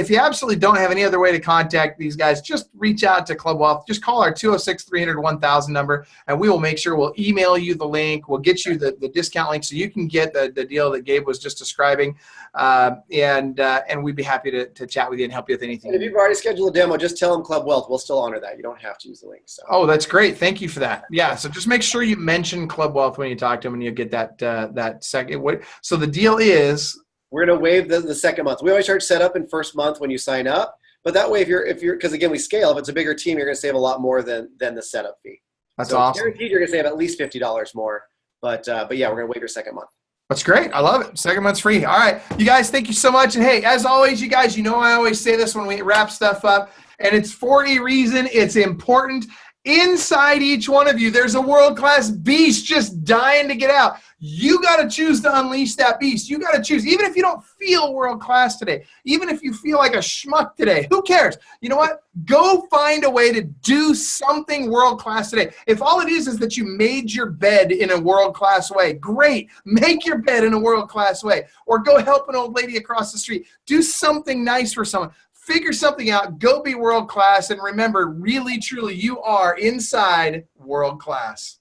you absolutely don't have any other way to contact these guys, just reach out to Club Wealth. Just call our 206-300-1000 number, and we will make sure we'll email you the link. We'll get you the discount link so you can get the deal that Gabe was just describing. And we'd be happy to chat with you and help you with anything. And if you've already scheduled a demo, just tell them Club Wealth. We'll still honor that. You don't have to use the link. So. Oh, that's great. Thank you for that. Yeah. So just make sure you mention Club Wealth when you talk to them, and you'll get that second. So the deal is, we're going to waive the second month. We always charge setup in first month when you sign up, but that way, if you're, because again, we scale. If it's a bigger team, you're going to save a lot more than the setup fee. That's so awesome. Guaranteed, you're going to save at least $50 more. But yeah, we're going to waive your second month. That's great. I love it. Second month's free. All right, you guys, thank you so much. And hey, as always, you guys, you know I always say this when we wrap stuff up, and it's for a reason. It's important. Inside each one of you, there's a world-class beast just dying to get out. You got to choose to unleash that beast. You got to choose. Even if you don't feel world-class today, even if you feel like a schmuck today, who cares? You know what? Go find a way to do something world-class today. If all it is that you made your bed in a world-class way, great. Make your bed in a world-class way. Or go help an old lady across the street. Do something nice for someone. Figure something out, go be world-class, and remember, really, truly, you are inside world-class.